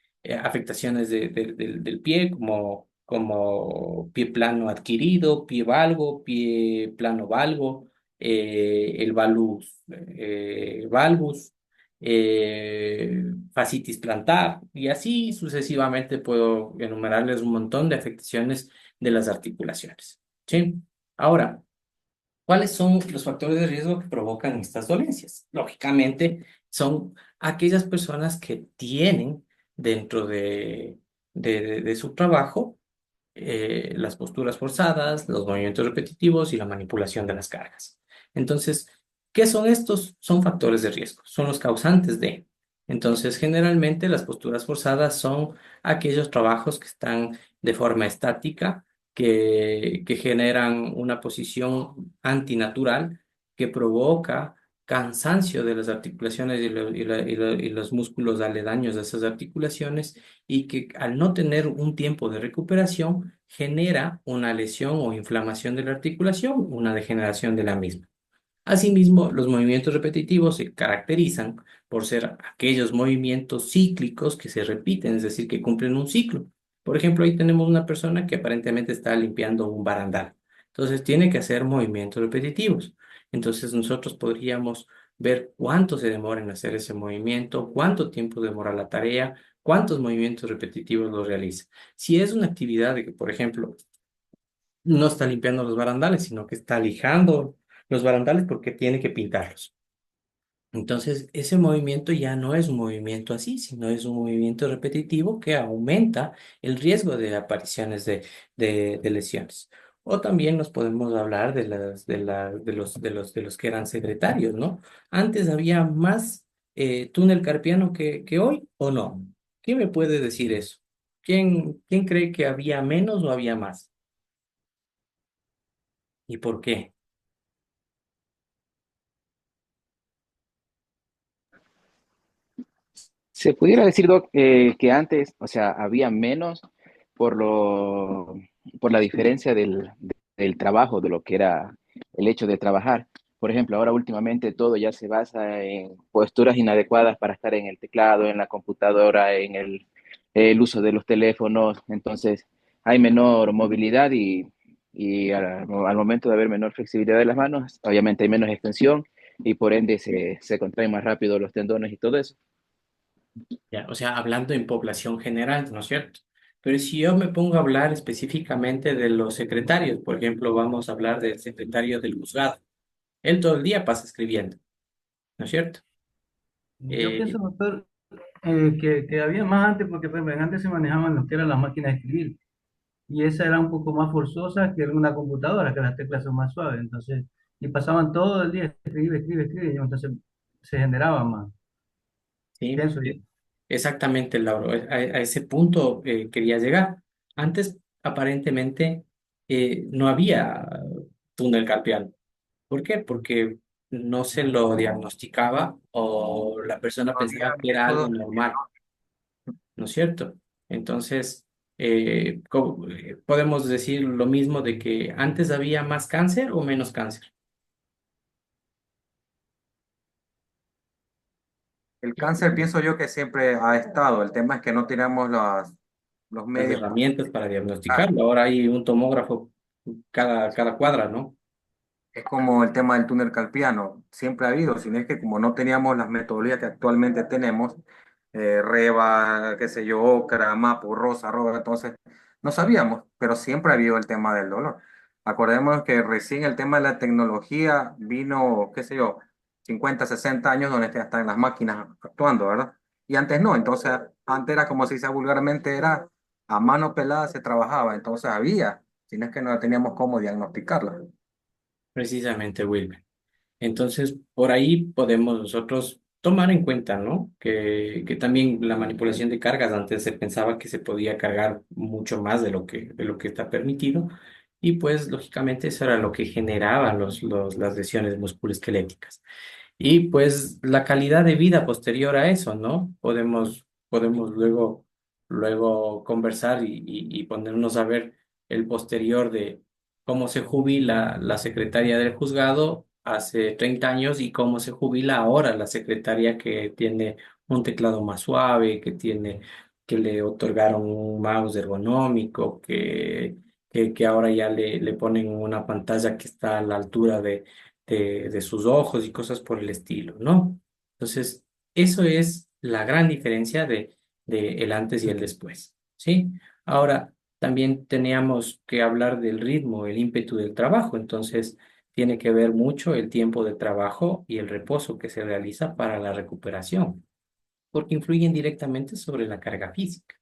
Afectaciones del pie, como pie plano adquirido, pie valgo, pie plano valgo, el valgus, fascitis plantar, y así sucesivamente puedo enumerarles un montón de afectaciones de las articulaciones. ¿Sí? Ahora, ¿cuáles son los factores de riesgo que provocan estas dolencias? Lógicamente, son aquellas personas que tienen dentro de su trabajo las posturas forzadas, los movimientos repetitivos y la manipulación de las cargas. Entonces, ¿qué son estos? Son factores de riesgo, son los causantes de. Entonces, generalmente las posturas forzadas son aquellos trabajos que están de forma estática, que generan una posición antinatural que provoca cansancio de las articulaciones y los músculos aledaños de esas articulaciones y que al no tener un tiempo de recuperación genera una lesión o inflamación de la articulación, una degeneración de la misma. Asimismo, los movimientos repetitivos se caracterizan por ser aquellos movimientos cíclicos que se repiten, es decir, que cumplen un ciclo. Por ejemplo, ahí tenemos una persona que aparentemente está limpiando un barandal. Entonces, tiene que hacer movimientos repetitivos. Entonces, nosotros podríamos ver cuánto se demora en hacer ese movimiento, cuánto tiempo demora la tarea, cuántos movimientos repetitivos lo realiza. Si es una actividad de que, por ejemplo, no está limpiando los barandales, sino que está lijando los barandales porque tiene que pintarlos. Entonces, ese movimiento ya no es un movimiento así, sino es un movimiento repetitivo que aumenta el riesgo de apariciones de lesiones. O también nos podemos hablar de los que eran secretarios, ¿no? Antes había más túnel carpiano que hoy, ¿o no? ¿Quién me puede decir eso? ¿Quién cree que había menos o había más? ¿Y por qué? Se pudiera decir, Doc, que antes, o sea, había menos por por la diferencia del trabajo, de lo que era el hecho de trabajar. Por ejemplo, ahora últimamente todo ya se basa en posturas inadecuadas para estar en el teclado, en la computadora, en el uso de los teléfonos. Entonces, hay menor movilidad y al momento de haber menor flexibilidad de las manos, obviamente hay menos extensión y por ende se contraen más rápido los tendones y todo eso. Ya, o sea, hablando en población general, ¿no es cierto? Pero si yo me pongo a hablar específicamente de los secretarios, por ejemplo, vamos a hablar del secretario del juzgado. Él todo el día pasa escribiendo, ¿no es cierto? Yo Eh, pienso, doctor, que había más antes, porque pues, antes se manejaban lo que eran las máquinas de escribir, y esa era un poco más forzosa que una computadora, que las teclas son más suaves, entonces, y pasaban todo el día, escribe, escribe, escribe, y entonces se generaba más, sí, pienso yo. exactamente, Lauro. A ese punto quería llegar. Antes, aparentemente, no había túnel carpiano. ¿Por qué? Porque no se lo diagnosticaba o la persona pensaba que era algo normal. ¿No es cierto? Entonces, podemos decir lo mismo de que antes había más cáncer o menos cáncer. El cáncer pienso yo que siempre ha estado. El tema es que no tenemos los Las medios. herramientas para diagnosticarlo. Ahora hay un tomógrafo cada cuadra, ¿no? Es como el tema del túnel carpiano. Siempre ha habido, sino es que como no teníamos las metodologías que actualmente tenemos, Reba, qué sé yo, Ocra, Mapu, Rosa, Roba, entonces no sabíamos, pero siempre ha habido el tema del dolor. Acordémonos que recién el tema de la tecnología vino, qué sé yo, 50 60 años donde ya están las máquinas actuando, ¿verdad? Y antes no, entonces antes era como se dice vulgarmente, era a mano pelada se trabajaba, entonces había, sino es que no teníamos cómo diagnosticarla. Precisamente, Wilmer. Entonces, por ahí podemos nosotros tomar en cuenta, ¿no? Que también la manipulación de cargas, antes se pensaba que se podía cargar mucho más de lo que está permitido, y pues lógicamente eso era lo que generaba las lesiones musculoesqueléticas. Y pues la calidad de vida posterior a eso, ¿no? Podemos luego luego conversar y ponernos a ver el posterior de cómo se jubila la secretaria del juzgado hace 30 años y cómo se jubila ahora la secretaria que tiene un teclado más suave, que le otorgaron un mouse ergonómico, que ahora ya le ponen una pantalla que está a la altura de sus ojos y cosas por el estilo, ¿no? Entonces, eso es la gran diferencia de el antes y el después, ¿sí? Ahora, también teníamos que hablar del ritmo, el ímpetu del trabajo, entonces tiene que ver mucho el tiempo de trabajo y el reposo que se realiza para la recuperación, porque influyen directamente sobre la carga física.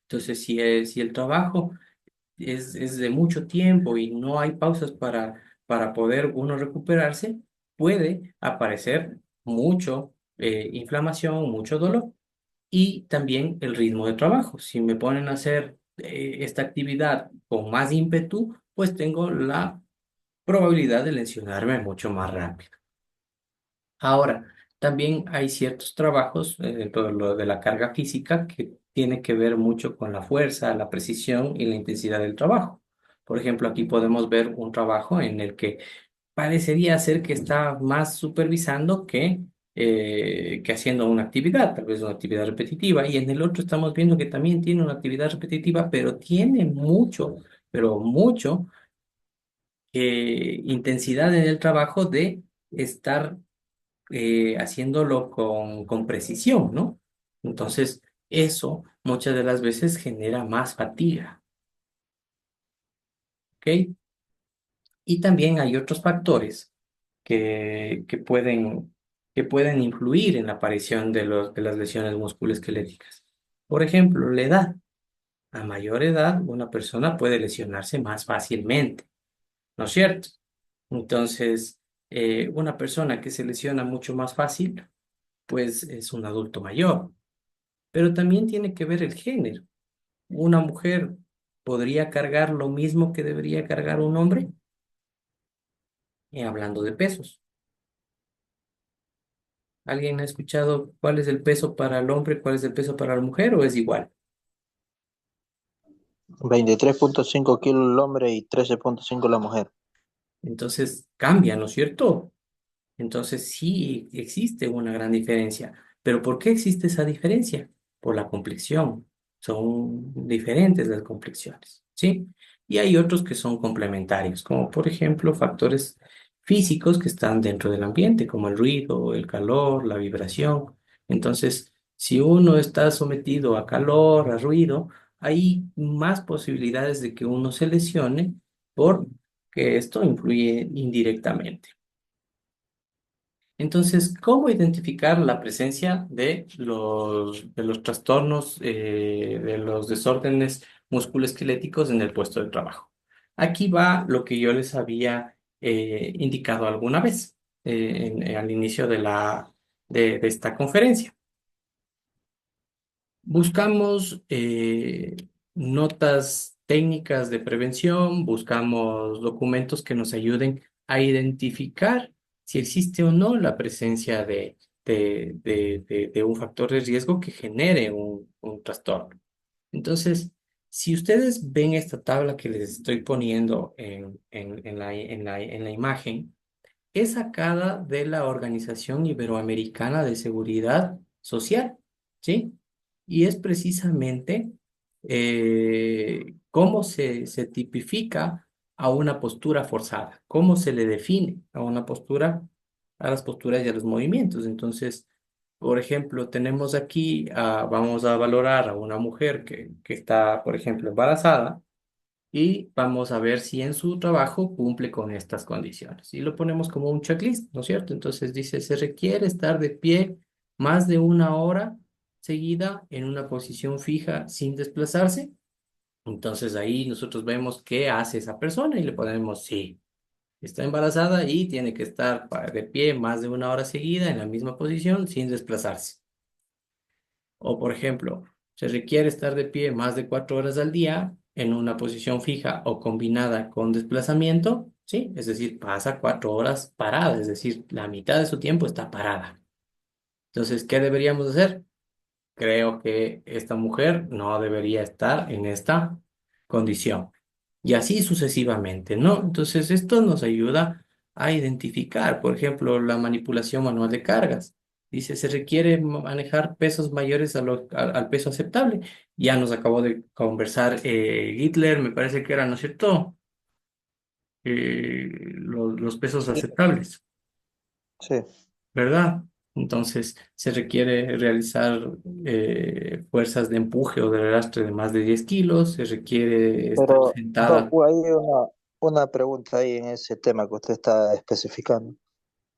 Entonces, si el trabajo es de mucho tiempo y no hay pausas para poder uno recuperarse, puede aparecer mucho inflamación, mucho dolor y también el ritmo de trabajo. Si me ponen a hacer esta actividad con más ímpetu, pues tengo la probabilidad de lesionarme mucho más rápido. Ahora, también hay ciertos trabajos dentro de lo de la carga física que tiene que ver mucho con la fuerza, la precisión y la intensidad del trabajo. Por ejemplo, aquí podemos ver un trabajo en el que parecería ser que está más supervisando que haciendo una actividad, tal vez una actividad repetitiva, y en el otro estamos viendo que también tiene una actividad repetitiva, pero tiene mucho, pero mucho intensidad en el trabajo de estar haciéndolo con precisión, ¿no? Entonces, eso muchas de las veces genera más fatiga, ¿ok? Y también hay otros factores que, que pueden, que pueden influir en la aparición de las lesiones musculoesqueléticas. Por ejemplo, la edad. A mayor edad, una persona puede lesionarse más fácilmente, ¿no es cierto? Entonces, una persona que se lesiona mucho más fácil, pues es un adulto mayor. Pero también tiene que ver el género. Una mujer podría cargar lo mismo que debería cargar un hombre, hablando de pesos. ¿Alguien ha escuchado cuál es el peso para el hombre, cuál es el peso para la mujer o es igual? 23,5 kilos el hombre y 13,5 la mujer. Entonces cambia, ¿no es cierto? Entonces sí existe una gran diferencia. ¿Pero por qué existe esa diferencia? Por la complexión. Son diferentes las complexiones, ¿sí? Y hay otros que son complementarios, como por ejemplo factores físicos que están dentro del ambiente, como el ruido, el calor, la vibración. Entonces, si uno está sometido a calor, a ruido, hay más posibilidades de que uno se lesione porque esto influye indirectamente. Entonces, ¿cómo identificar la presencia de los trastornos, de los desórdenes musculoesqueléticos en el puesto de trabajo? Aquí va lo que yo les había indicado alguna vez al inicio de esta conferencia. Buscamos notas técnicas de prevención, buscamos documentos que nos ayuden a identificar si existe o no la presencia de un factor de riesgo que genere un trastorno. Entonces, si ustedes ven esta tabla que les estoy poniendo en la imagen, es sacada de la Organización Iberoamericana de Seguridad Social, ¿sí? Y es precisamente cómo se tipifica a una postura forzada, cómo se le define a una postura, a las posturas y a los movimientos. Entonces, por ejemplo, tenemos aquí, vamos a valorar a una mujer que está, por ejemplo, embarazada y vamos a ver si en su trabajo cumple con estas condiciones. Y lo ponemos como un checklist, ¿no es cierto? Entonces dice, se requiere estar de pie más de una hora seguida en una posición fija sin desplazarse. Entonces ahí nosotros vemos qué hace esa persona y le ponemos sí. Está embarazada y tiene que estar de pie más de una hora seguida en la misma posición sin desplazarse. O, por ejemplo, se requiere estar de pie más de 4 horas al día en una posición fija o combinada con desplazamiento, ¿sí? Es decir, pasa 4 horas parada, es decir, la mitad de su tiempo está parada. Entonces, ¿qué deberíamos hacer? creo que esta mujer no debería estar en esta condición. Y así sucesivamente, ¿no? Entonces, esto nos ayuda a identificar, por ejemplo, la manipulación manual de cargas. Dice, se requiere manejar pesos mayores al peso aceptable. Ya nos acabó de conversar Hitler, me parece que era, ¿no es cierto? Los pesos aceptables. Sí, ¿Verdad? Entonces se requiere realizar fuerzas de empuje o de arrastre de más de 10 kilos, se requiere estar pero Doc, sentada. hay una pregunta ahí en ese tema que usted está especificando.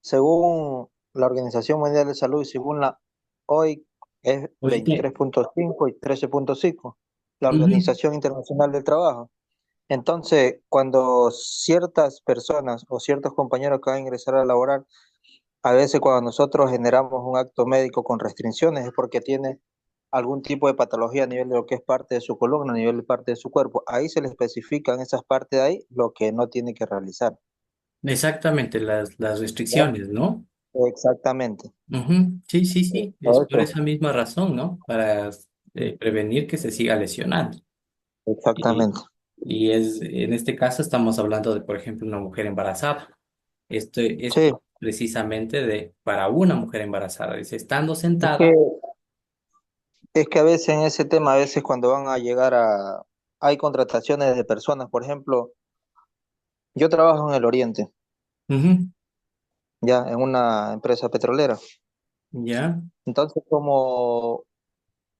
Según la Organización Mundial de Salud y según la OIC, es Oíste, 23,5 y 13,5, la ujú. Organización Internacional del Trabajo. Entonces, cuando ciertas personas o ciertos compañeros que van a ingresar a laborar, a veces cuando nosotros generamos un acto médico con restricciones es porque tiene algún tipo de patología a nivel de lo que es parte de su columna, a nivel de parte de su cuerpo. Ahí se le especifican esas partes de ahí lo que no tiene que realizar. Exactamente, las ¿Ya? restricciones, ¿no? Exactamente. Ujú. Sí, sí, sí, es Por por eso, esa misma razón, ¿no? Para prevenir que se siga lesionando. Y, exactamente. y es, en este caso estamos hablando de, por ejemplo, una mujer embarazada. Sí, Esto precisamente de para una mujer embarazada. Dice, estando es que, sentada. es que a veces en ese tema, a veces cuando van a llegar a... Hay contrataciones de personas, por ejemplo, yo trabajo en el Oriente, Ujú. ya, en una empresa petrolera. Ya. Entonces, como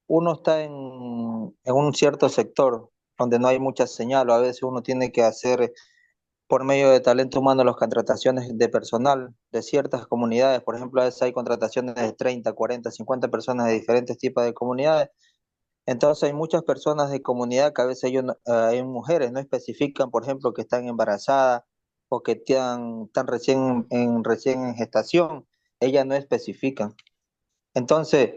uno está en un cierto sector donde no hay mucha señal, o a veces uno tiene que hacer por medio de talento humano las contrataciones de personal de ciertas comunidades. Por ejemplo, a veces hay contrataciones de 30, 40, 50 personas de diferentes tipos de comunidades. Entonces hay muchas personas de comunidad que a veces hay mujeres, no especifican, por ejemplo, que están embarazadas o que están recién en gestación. Ellas no especifican. Entonces,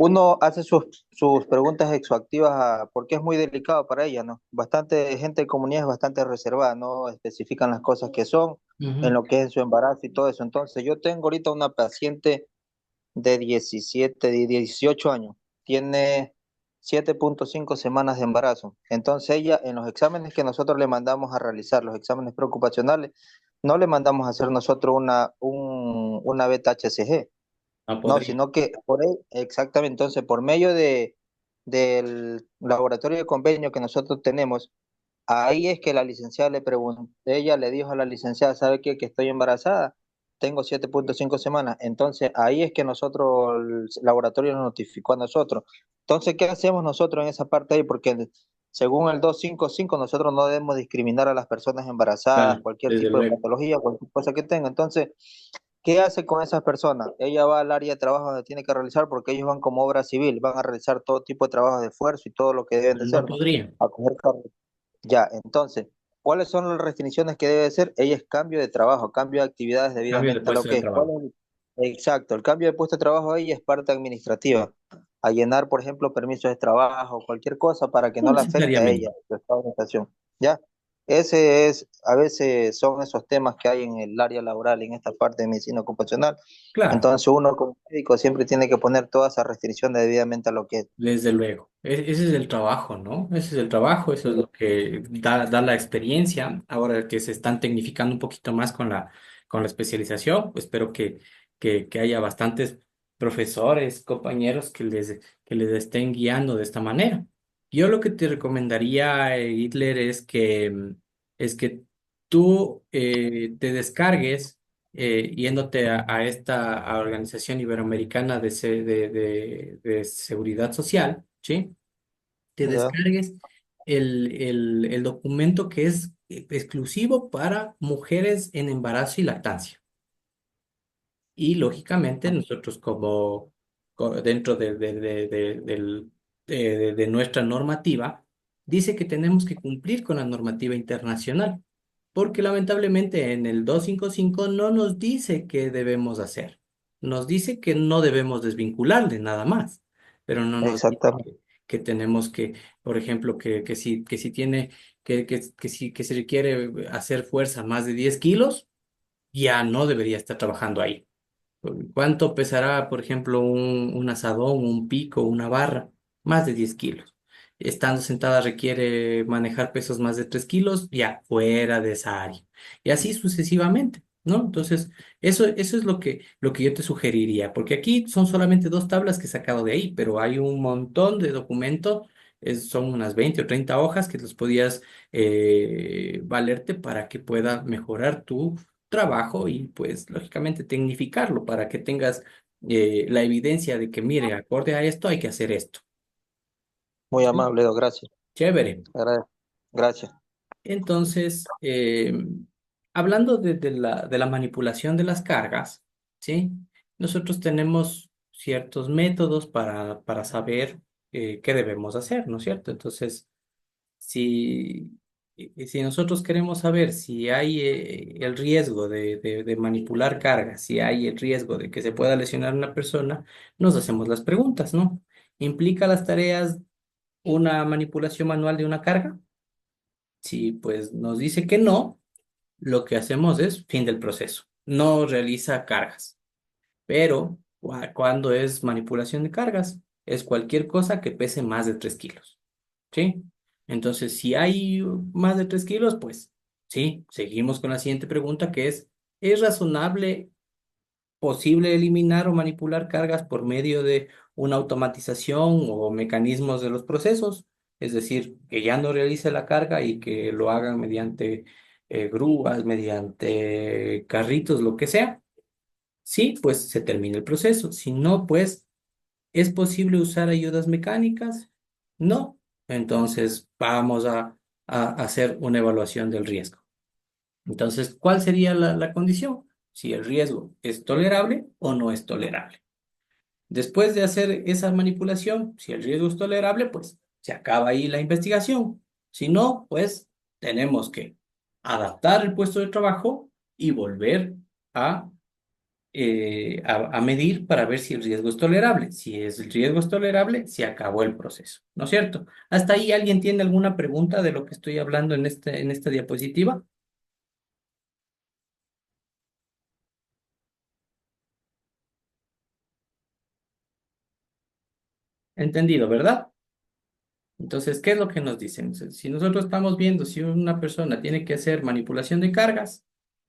uno hace sus preguntas exoactivas porque es muy delicado para ella, ¿no? Bastante gente de comunidad es bastante reservada, no especifican las cosas que son, en Ujú. lo que es su embarazo y todo eso. Entonces, yo tengo ahorita una paciente de 17 de 18 años, tiene 7,5 semanas de embarazo. Entonces, ella en los exámenes que nosotros le mandamos a realizar, los exámenes preocupacionales, no le mandamos a hacer nosotros una beta HCG, No no, podría. sino que exactamente, entonces por medio del laboratorio de convenio que nosotros tenemos, ahí es que la licenciada le preguntó, ella le dijo a la licenciada, ¿sabe qué? Que estoy embarazada, tengo 7,5 semanas. Entonces ahí es que nosotros, el laboratorio nos notificó a nosotros. Entonces, ¿qué hacemos nosotros en esa parte ahí? Porque según el 255 nosotros no debemos discriminar a las personas embarazadas, Claro, cualquier desde tipo de luego. patología, cualquier cosa que tenga. Entonces, ¿qué hace con esas personas? Ella va al área de trabajo donde tiene que realizar porque ellos van como obra civil, van a realizar todo tipo de trabajo de esfuerzo y todo lo que deben de No hacer, ¿no? podría. A coger carne. Ya, entonces, ¿cuáles son las restricciones que debe hacer? Ella es cambio de trabajo, cambio de actividades Cambio de debidamente a lo puesto de que es. trabajo. Exacto, el cambio de puesto de trabajo ahí es parte administrativa, a llenar, por ejemplo, permisos de trabajo, cualquier cosa para que No no le afecte a necesariamente. ella, su estado de organización. ¿Ya? Ese es, a veces son esos temas que hay en el área laboral, en esta parte de medicina ocupacional. Claro. Entonces uno como médico siempre tiene que poner todas esas restricciones debidamente a lo que es. Desde luego. Ese es el trabajo, ¿no? Ese es el trabajo, eso es lo que da la experiencia. Ahora que se están tecnificando un poquito más con la especialización, pues espero que haya bastantes profesores, compañeros que les estén guiando de esta manera. Yo lo que te recomendaría, Hitler, es que tú te descargues yéndote a esta organización iberoamericana de seguridad social, ¿sí? Te ¿Ya? descargues el documento que es exclusivo para mujeres en embarazo y lactancia. Y lógicamente nosotros dentro de nuestra normativa, dice que tenemos que cumplir con la normativa internacional, porque lamentablemente en el 255 no nos dice qué debemos hacer. Nos dice que no debemos desvincularle nada más, pero no nos dice Exactamente. que tenemos que, por ejemplo, que si tiene, que se requiere hacer fuerza más de 10 kilos, ya no debería estar trabajando ahí. ¿Cuánto pesará, por ejemplo, un asadón, un pico, una barra? Más de 10 kilos. Estando sentada requiere manejar pesos más de 3 kilos, ya fuera de esa área. Y así sucesivamente, ¿no? Entonces, eso es lo que yo te sugeriría, porque aquí son solamente dos tablas que he sacado de ahí, pero hay un montón de documentos, son unas 20 o 30 hojas que los podías valerte para que pueda mejorar tu trabajo y pues lógicamente tecnificarlo para que tengas la evidencia de que, mire, acorde a esto hay que hacer esto. Muy ¿Sí? amable, Edo, gracias. Chévere. Agradezco. Gracias. Entonces, hablando de la manipulación de las cargas, ¿sí? Nosotros tenemos ciertos métodos para saber qué debemos hacer, ¿no es cierto? Entonces, si, si nosotros queremos saber si hay el riesgo de manipular cargas, si hay el riesgo de que se pueda lesionar a una persona, nos hacemos las preguntas, ¿no? ¿Implica las tareas una manipulación manual de una carga? Si pues nos dice que no, lo que hacemos es fin del proceso. No realiza cargas. Pero cuando es manipulación de cargas, es cualquier cosa que pese más de 3 kilos. ¿Sí? Entonces, si hay más de 3 kilos, pues sí, seguimos con la siguiente pregunta que ¿es razonable, posible eliminar o manipular cargas por medio de una automatización o mecanismos de los procesos? Es decir, que ya no realice la carga y que lo hagan mediante grúas, mediante carritos, lo que sea. Sí, pues se termina el proceso. Si no, pues ¿es posible usar ayudas mecánicas? No. Entonces vamos a hacer una evaluación del riesgo. Entonces, ¿cuál sería la condición? Si el riesgo es tolerable o no es tolerable. Después de hacer esa manipulación, si el riesgo es tolerable, pues se acaba ahí la investigación. Si no, pues tenemos que adaptar el puesto de trabajo y volver a a medir para ver si el riesgo es tolerable. Si el riesgo es tolerable, se acabó el proceso, ¿no es cierto? ¿Hasta ahí alguien tiene alguna pregunta de lo que estoy hablando en esta diapositiva? Entendido, ¿verdad? Entonces, ¿qué es lo que nos dicen? Si nosotros estamos viendo si una persona tiene que hacer manipulación de cargas,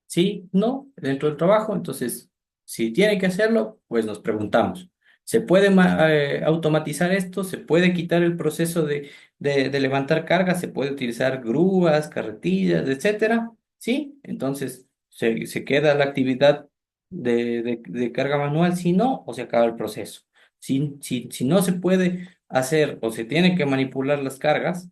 sí, no, dentro del trabajo, entonces, si tiene que hacerlo, pues nos preguntamos, ¿se puede automatizar esto? ¿Se puede quitar el proceso de levantar cargas? ¿Se puede utilizar grúas, carretillas, etcétera? Sí, entonces, se queda la actividad de carga manual, si no, o se acaba el proceso. Si no se puede hacer o se tiene que manipular las cargas,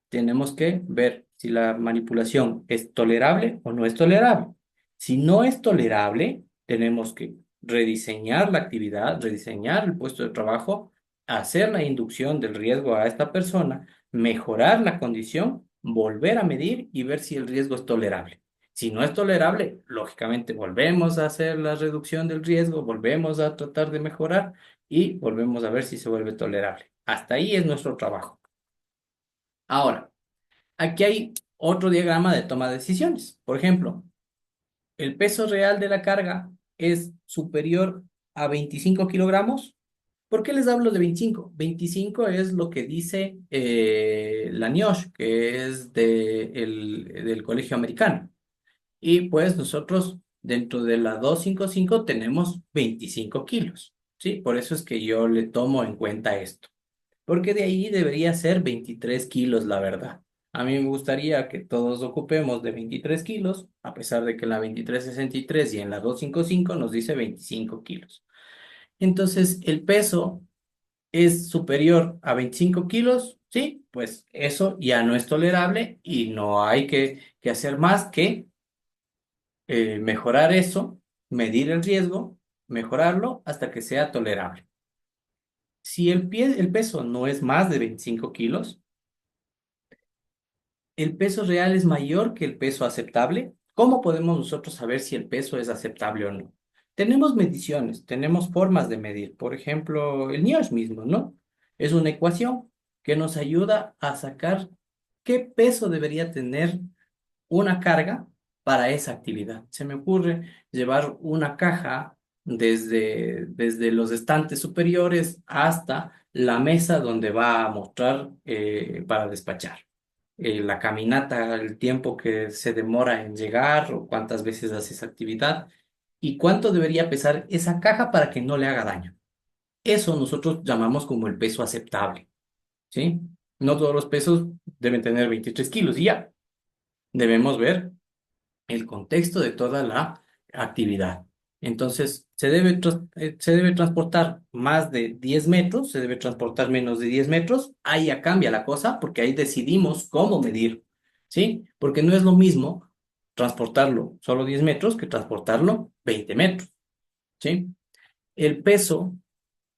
tenemos que ver si la manipulación es tolerable o no es tolerable. Si no es tolerable, tenemos que rediseñar la actividad, rediseñar el puesto de trabajo, hacer la inducción del riesgo a esta persona, mejorar la condición, volver a medir y ver si el riesgo es tolerable. Si no es tolerable, lógicamente volvemos a hacer la reducción del riesgo, volvemos a tratar de mejorar y volvemos a ver si se vuelve tolerable. Hasta ahí es nuestro trabajo. Ahora, aquí hay otro diagrama de toma de decisiones. Por ejemplo, el peso real de la carga es superior a 25 kilogramos. ¿Por qué les hablo de 25? 25 es lo que dice la NIOSH, que es del Colegio Americano. Y pues nosotros dentro de la 255 tenemos 25 kilos. ¿Sí? Por eso es que yo le tomo en cuenta esto porque de ahí debería ser 23 kilos, la verdad. A mí me gustaría que todos ocupemos de 23 kilos, a pesar de que en la 2363 y en la 255 nos dice 25 kilos. Entonces, el peso es superior a 25 kilos, sí, pues eso ya no es tolerable y no hay que hacer más que mejorar eso, medir el riesgo, mejorarlo hasta que sea tolerable. Si el peso no es más de 25 kilos, el peso real es mayor que el peso aceptable. ¿Cómo podemos nosotros saber si el peso es aceptable o no? Tenemos mediciones, tenemos formas de medir. Por ejemplo, el NIOSH mismo, ¿no? Es una ecuación que nos ayuda a sacar qué peso debería tener una carga para esa actividad. Se me ocurre llevar una caja desde los estantes superiores hasta la mesa donde va a mostrar para despachar. La caminata, el tiempo que se demora en llegar o cuántas veces hace esa actividad y cuánto debería pesar esa caja para que no le haga daño. Eso nosotros llamamos como el peso aceptable, ¿sí? No todos los pesos deben tener 23 kilos y ya. Debemos ver el contexto de toda la actividad. Entonces, se debe transportar más de 10 metros, se debe transportar menos de 10 metros, ahí ya cambia la cosa porque ahí decidimos cómo medir, ¿sí? Porque no es lo mismo transportarlo solo 10 metros que transportarlo 20 metros, ¿sí? El peso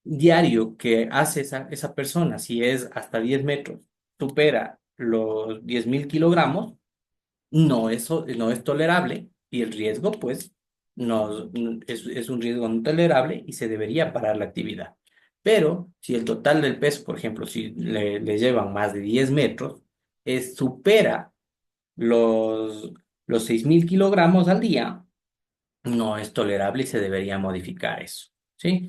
diario que hace esa persona, si es hasta 10 metros, supera los 10.000 kilogramos, no es tolerable y el riesgo, pues, es un riesgo no tolerable y se debería parar la actividad. Pero si el total del peso, por ejemplo, si le llevan más de 10 metros, supera los, los 6.000 kilogramos al día, no es tolerable y se debería modificar eso, ¿sí?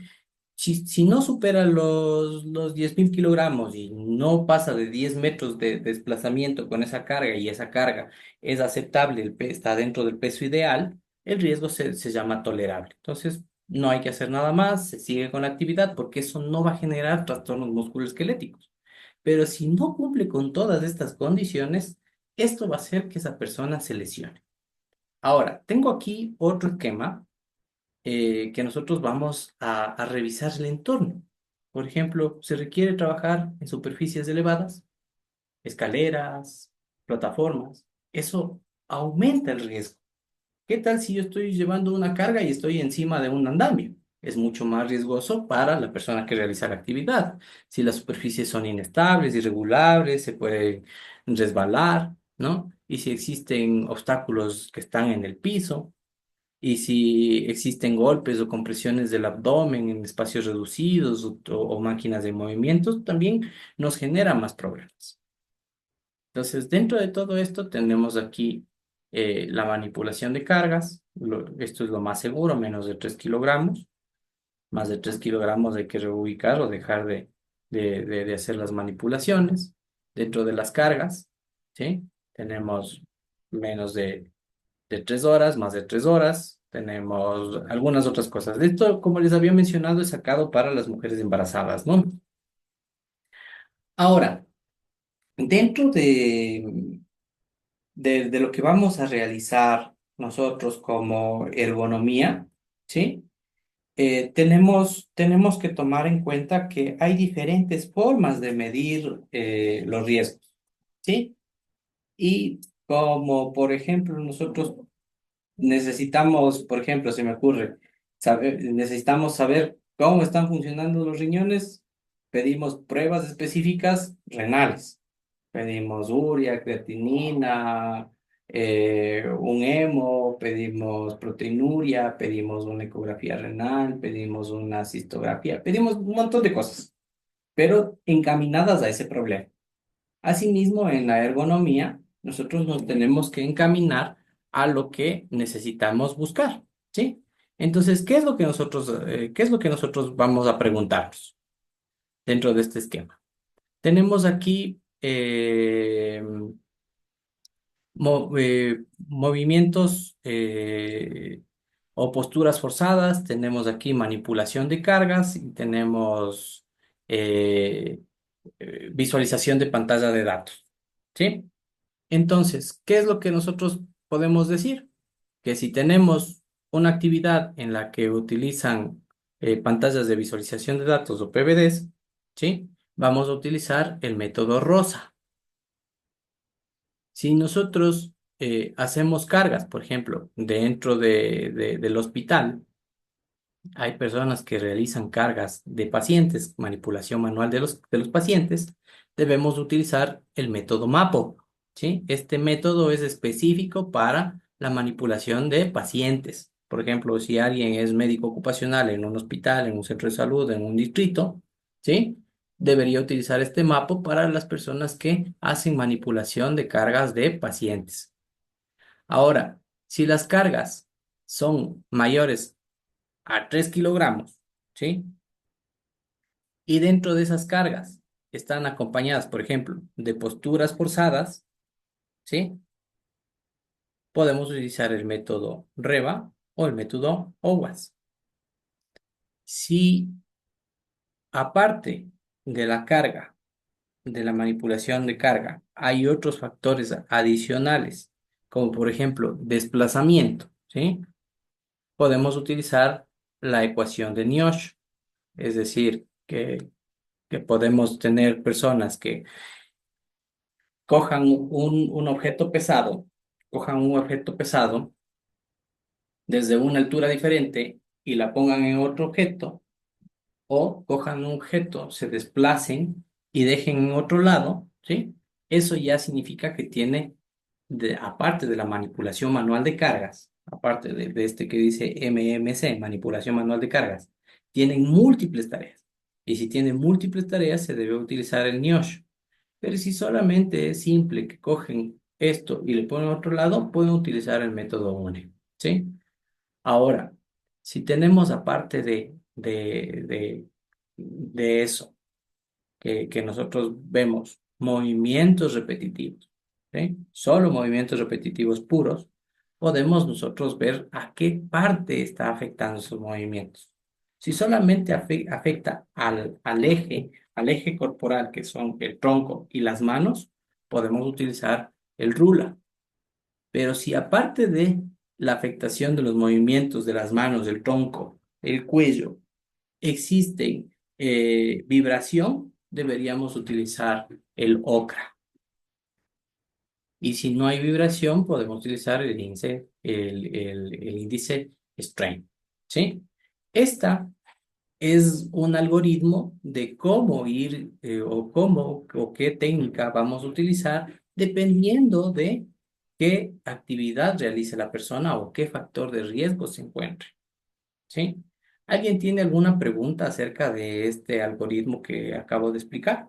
Si no supera los 10.000 kilogramos y no pasa de 10 metros de desplazamiento con esa carga y esa carga es aceptable, está dentro del peso ideal, el riesgo se llama tolerable. Entonces, no hay que hacer nada más, se sigue con la actividad porque eso no va a generar trastornos musculoesqueléticos. Pero si no cumple con todas estas condiciones, esto va a hacer que esa persona se lesione. Ahora, tengo aquí otro esquema que nosotros vamos a revisar el entorno. Por ejemplo, se requiere trabajar en superficies elevadas, escaleras, plataformas. Eso aumenta el riesgo. ¿Qué tal si yo estoy llevando una carga y estoy encima de un andamio? Es mucho más riesgoso para la persona que realiza la actividad. Si las superficies son inestables, irregulares, se puede resbalar, ¿no? Y si existen obstáculos que están en el piso, y si existen golpes o compresiones del abdomen en espacios reducidos o máquinas de movimientos, también nos genera más problemas. Entonces, dentro de todo esto tenemos aquí la manipulación de cargas. Esto es lo más seguro, menos de 3 kilogramos. Más de 3 kilogramos hay que reubicar o dejar de hacer las manipulaciones. Dentro de las cargas, ¿sí? Tenemos menos de 3 horas, más de 3 horas. Tenemos algunas otras cosas. Esto, como les había mencionado, es sacado para las mujeres embarazadas, ¿no? Ahora, dentro de lo que vamos a realizar nosotros como ergonomía, ¿sí? Tenemos que tomar en cuenta que hay diferentes formas de medir los riesgos, ¿sí? Y como, por ejemplo, nosotros necesitamos, por ejemplo, se me ocurre, necesitamos saber cómo están funcionando los riñones, pedimos pruebas específicas renales. Pedimos urea, creatinina, un hemo, pedimos proteinuria, pedimos una ecografía renal, pedimos una cistografía, pedimos un montón de cosas, pero encaminadas a ese problema. Asimismo, en la ergonomía, nosotros nos tenemos que encaminar a lo que necesitamos buscar, ¿sí? Entonces, qué es lo que nosotros vamos a preguntarnos dentro de este esquema? Tenemos aquí movimientos o posturas forzadas, tenemos aquí manipulación de cargas y tenemos eh, visualización de pantalla de datos, ¿sí? Entonces, ¿qué es lo que nosotros podemos decir? Que si tenemos una actividad en la que utilizan pantallas de visualización de datos o PVDs, ¿sí? Vamos a utilizar el método ROSA. Si nosotros hacemos cargas, por ejemplo, dentro del hospital, hay personas que realizan cargas de pacientes, manipulación manual de los pacientes, debemos utilizar el método MAPO, ¿sí? Este método es específico para la manipulación de pacientes. Por ejemplo, si alguien es médico ocupacional en un hospital, en un centro de salud, en un distrito, ¿sí? Debería utilizar este MAPO para las personas que hacen manipulación de cargas de pacientes. Ahora, si las cargas son mayores a 3 kilogramos, ¿sí? Y dentro de esas cargas están acompañadas, por ejemplo, de posturas forzadas, ¿sí? Podemos utilizar el método REVA o el método OWASP. Si aparte de la carga, de la manipulación de carga, hay otros factores adicionales, como por ejemplo desplazamiento, ¿sí? Podemos utilizar la ecuación de Niosh, es decir, que podemos tener personas que cojan un objeto pesado, cojan un objeto pesado desde una altura diferente y la pongan en otro objeto, o cojan un objeto, se desplacen y dejen en otro lado, ¿sí? Eso ya significa que tiene, aparte de la manipulación manual de cargas, aparte de este que dice MMC, manipulación manual de cargas, tienen múltiples tareas. Y si tienen múltiples tareas, se debe utilizar el NIOSH. Pero si solamente es simple que cogen esto y le ponen a otro lado, pueden utilizar el método UNE, ¿sí? Ahora, si tenemos aparte de eso, que nosotros vemos movimientos repetitivos, ¿sí? Solo movimientos repetitivos puros, podemos nosotros ver a qué parte está afectando esos movimientos. Si solamente afecta al eje corporal, que son el tronco y las manos, podemos utilizar el RULA. Pero si aparte de la afectación de los movimientos de las manos, del tronco, el cuello, existen vibración, deberíamos utilizar el OCRA. Y si no hay vibración, podemos utilizar el índice strain. ¿Sí? Esta es un algoritmo de cómo ir o qué técnica vamos a utilizar dependiendo de qué actividad realice la persona o qué factor de riesgo se encuentre. ¿Sí? ¿Alguien tiene alguna pregunta acerca de este algoritmo que acabo de explicar?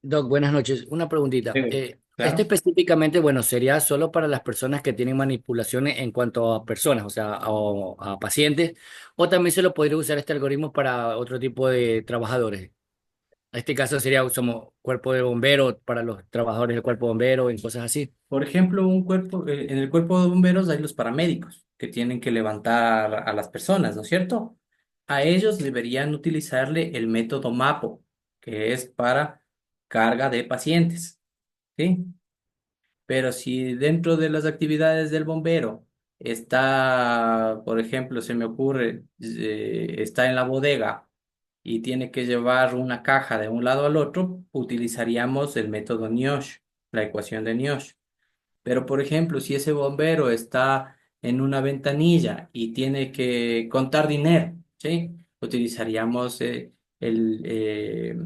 Doc, buenas noches. Una preguntita. Este Claro. específicamente, bueno, sería solo para las personas que tienen manipulaciones en cuanto a personas, o sea, a pacientes, o también se lo podría usar este algoritmo para otro tipo de trabajadores. En este caso sería como cuerpo de bombero para los trabajadores del cuerpo de bombero en cosas así. Por ejemplo, en el cuerpo de bomberos hay los paramédicos que tienen que levantar a las personas, ¿no es cierto? A ellos deberían utilizarle el método MAPO, que es para carga de pacientes, ¿sí? Pero si dentro de las actividades del bombero está, por ejemplo, se me ocurre, está en la bodega y tiene que llevar una caja de un lado al otro, utilizaríamos el método NIOSH, la ecuación de NIOSH. Pero, por ejemplo, si ese bombero está en una ventanilla y tiene que contar dinero, ¿sí? Utilizaríamos el... eh,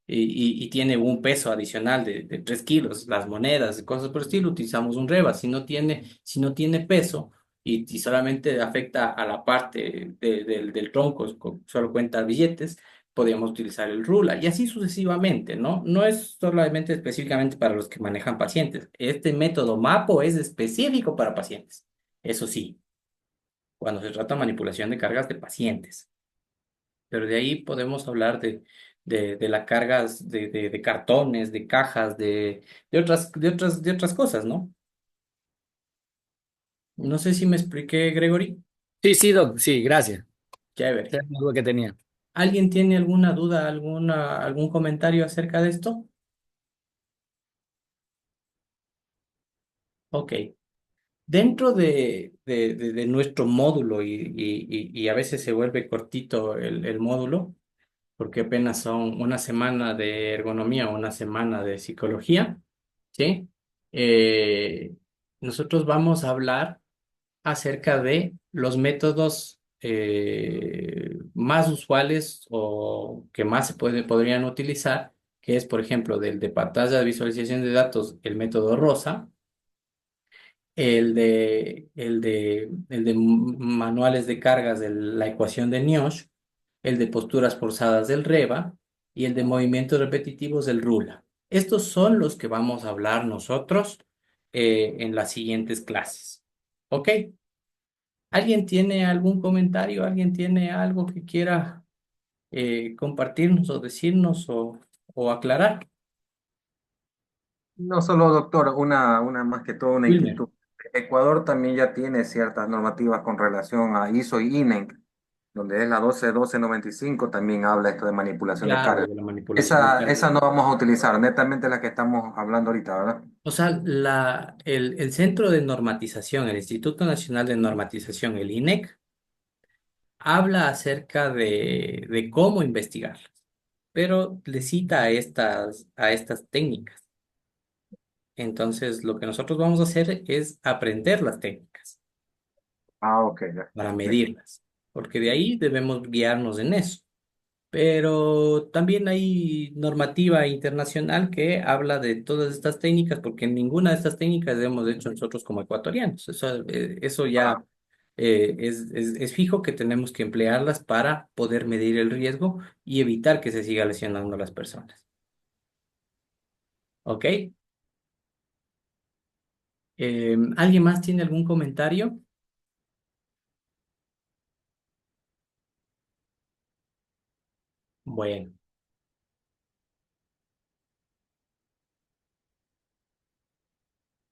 y tiene un peso adicional de 3 kilos, las monedas, cosas por el estilo, utilizamos un REBA. Si no tiene peso y solamente afecta a la parte del tronco, solo cuenta billetes, podríamos utilizar el RULA y así sucesivamente, ¿no? No es solamente específicamente para los que manejan pacientes. Este método MAPO es específico para pacientes. Eso sí, cuando se trata de manipulación de cargas de pacientes. Pero de ahí podemos hablar de las cargas de cartones, de cajas, de otras cosas, ¿no? No sé si me expliqué, Gregory. Sí, sí, Doc, sí, gracias. Chévere. Esa es la duda que tenía. ¿Alguien tiene alguna duda, algún comentario acerca de esto? Ok. Dentro de nuestro módulo y a veces se vuelve cortito el módulo, porque apenas son una semana de ergonomía o una semana de psicología, ¿sí? Eh, Nosotros vamos a hablar acerca de los métodos más usuales o que más podrían utilizar, que es, por ejemplo, del de pantalla de visualización de datos, el método ROSA, el de manuales de cargas de la ecuación de Niosh, el de posturas forzadas del REVA y el de movimientos repetitivos del RULA. Estos son los que vamos a hablar nosotros en las siguientes clases. ¿Ok? ¿Alguien tiene algún comentario? ¿Alguien tiene algo que quiera compartirnos o decirnos o aclarar? No solo, doctor, una más que todo una Wilmer. inquietud. Ecuador también ya tiene ciertas normativas con relación a ISO y INEC, donde es la 12295, también habla esto de manipulación de Claro, carga. de la manipulación de Esa carga. no vamos a utilizar, netamente la que estamos hablando ahorita, ¿verdad? O sea, el Centro de Normatización, el Instituto Nacional de Normatización, el INEC, habla acerca de cómo investigarlas, pero le cita a estas técnicas. Entonces, lo que nosotros vamos a hacer es aprender las técnicas Ah, ok, ya. para medirlas, porque de ahí debemos guiarnos en eso. Pero también hay normativa internacional que habla de todas estas técnicas, porque ninguna de estas técnicas hemos hecho nosotros como ecuatorianos. Eso ya Ah, es fijo que tenemos que emplearlas para poder medir el riesgo y evitar que se siga lesionando a las personas. ¿Ok? ¿Alguien más tiene algún comentario? Bueno.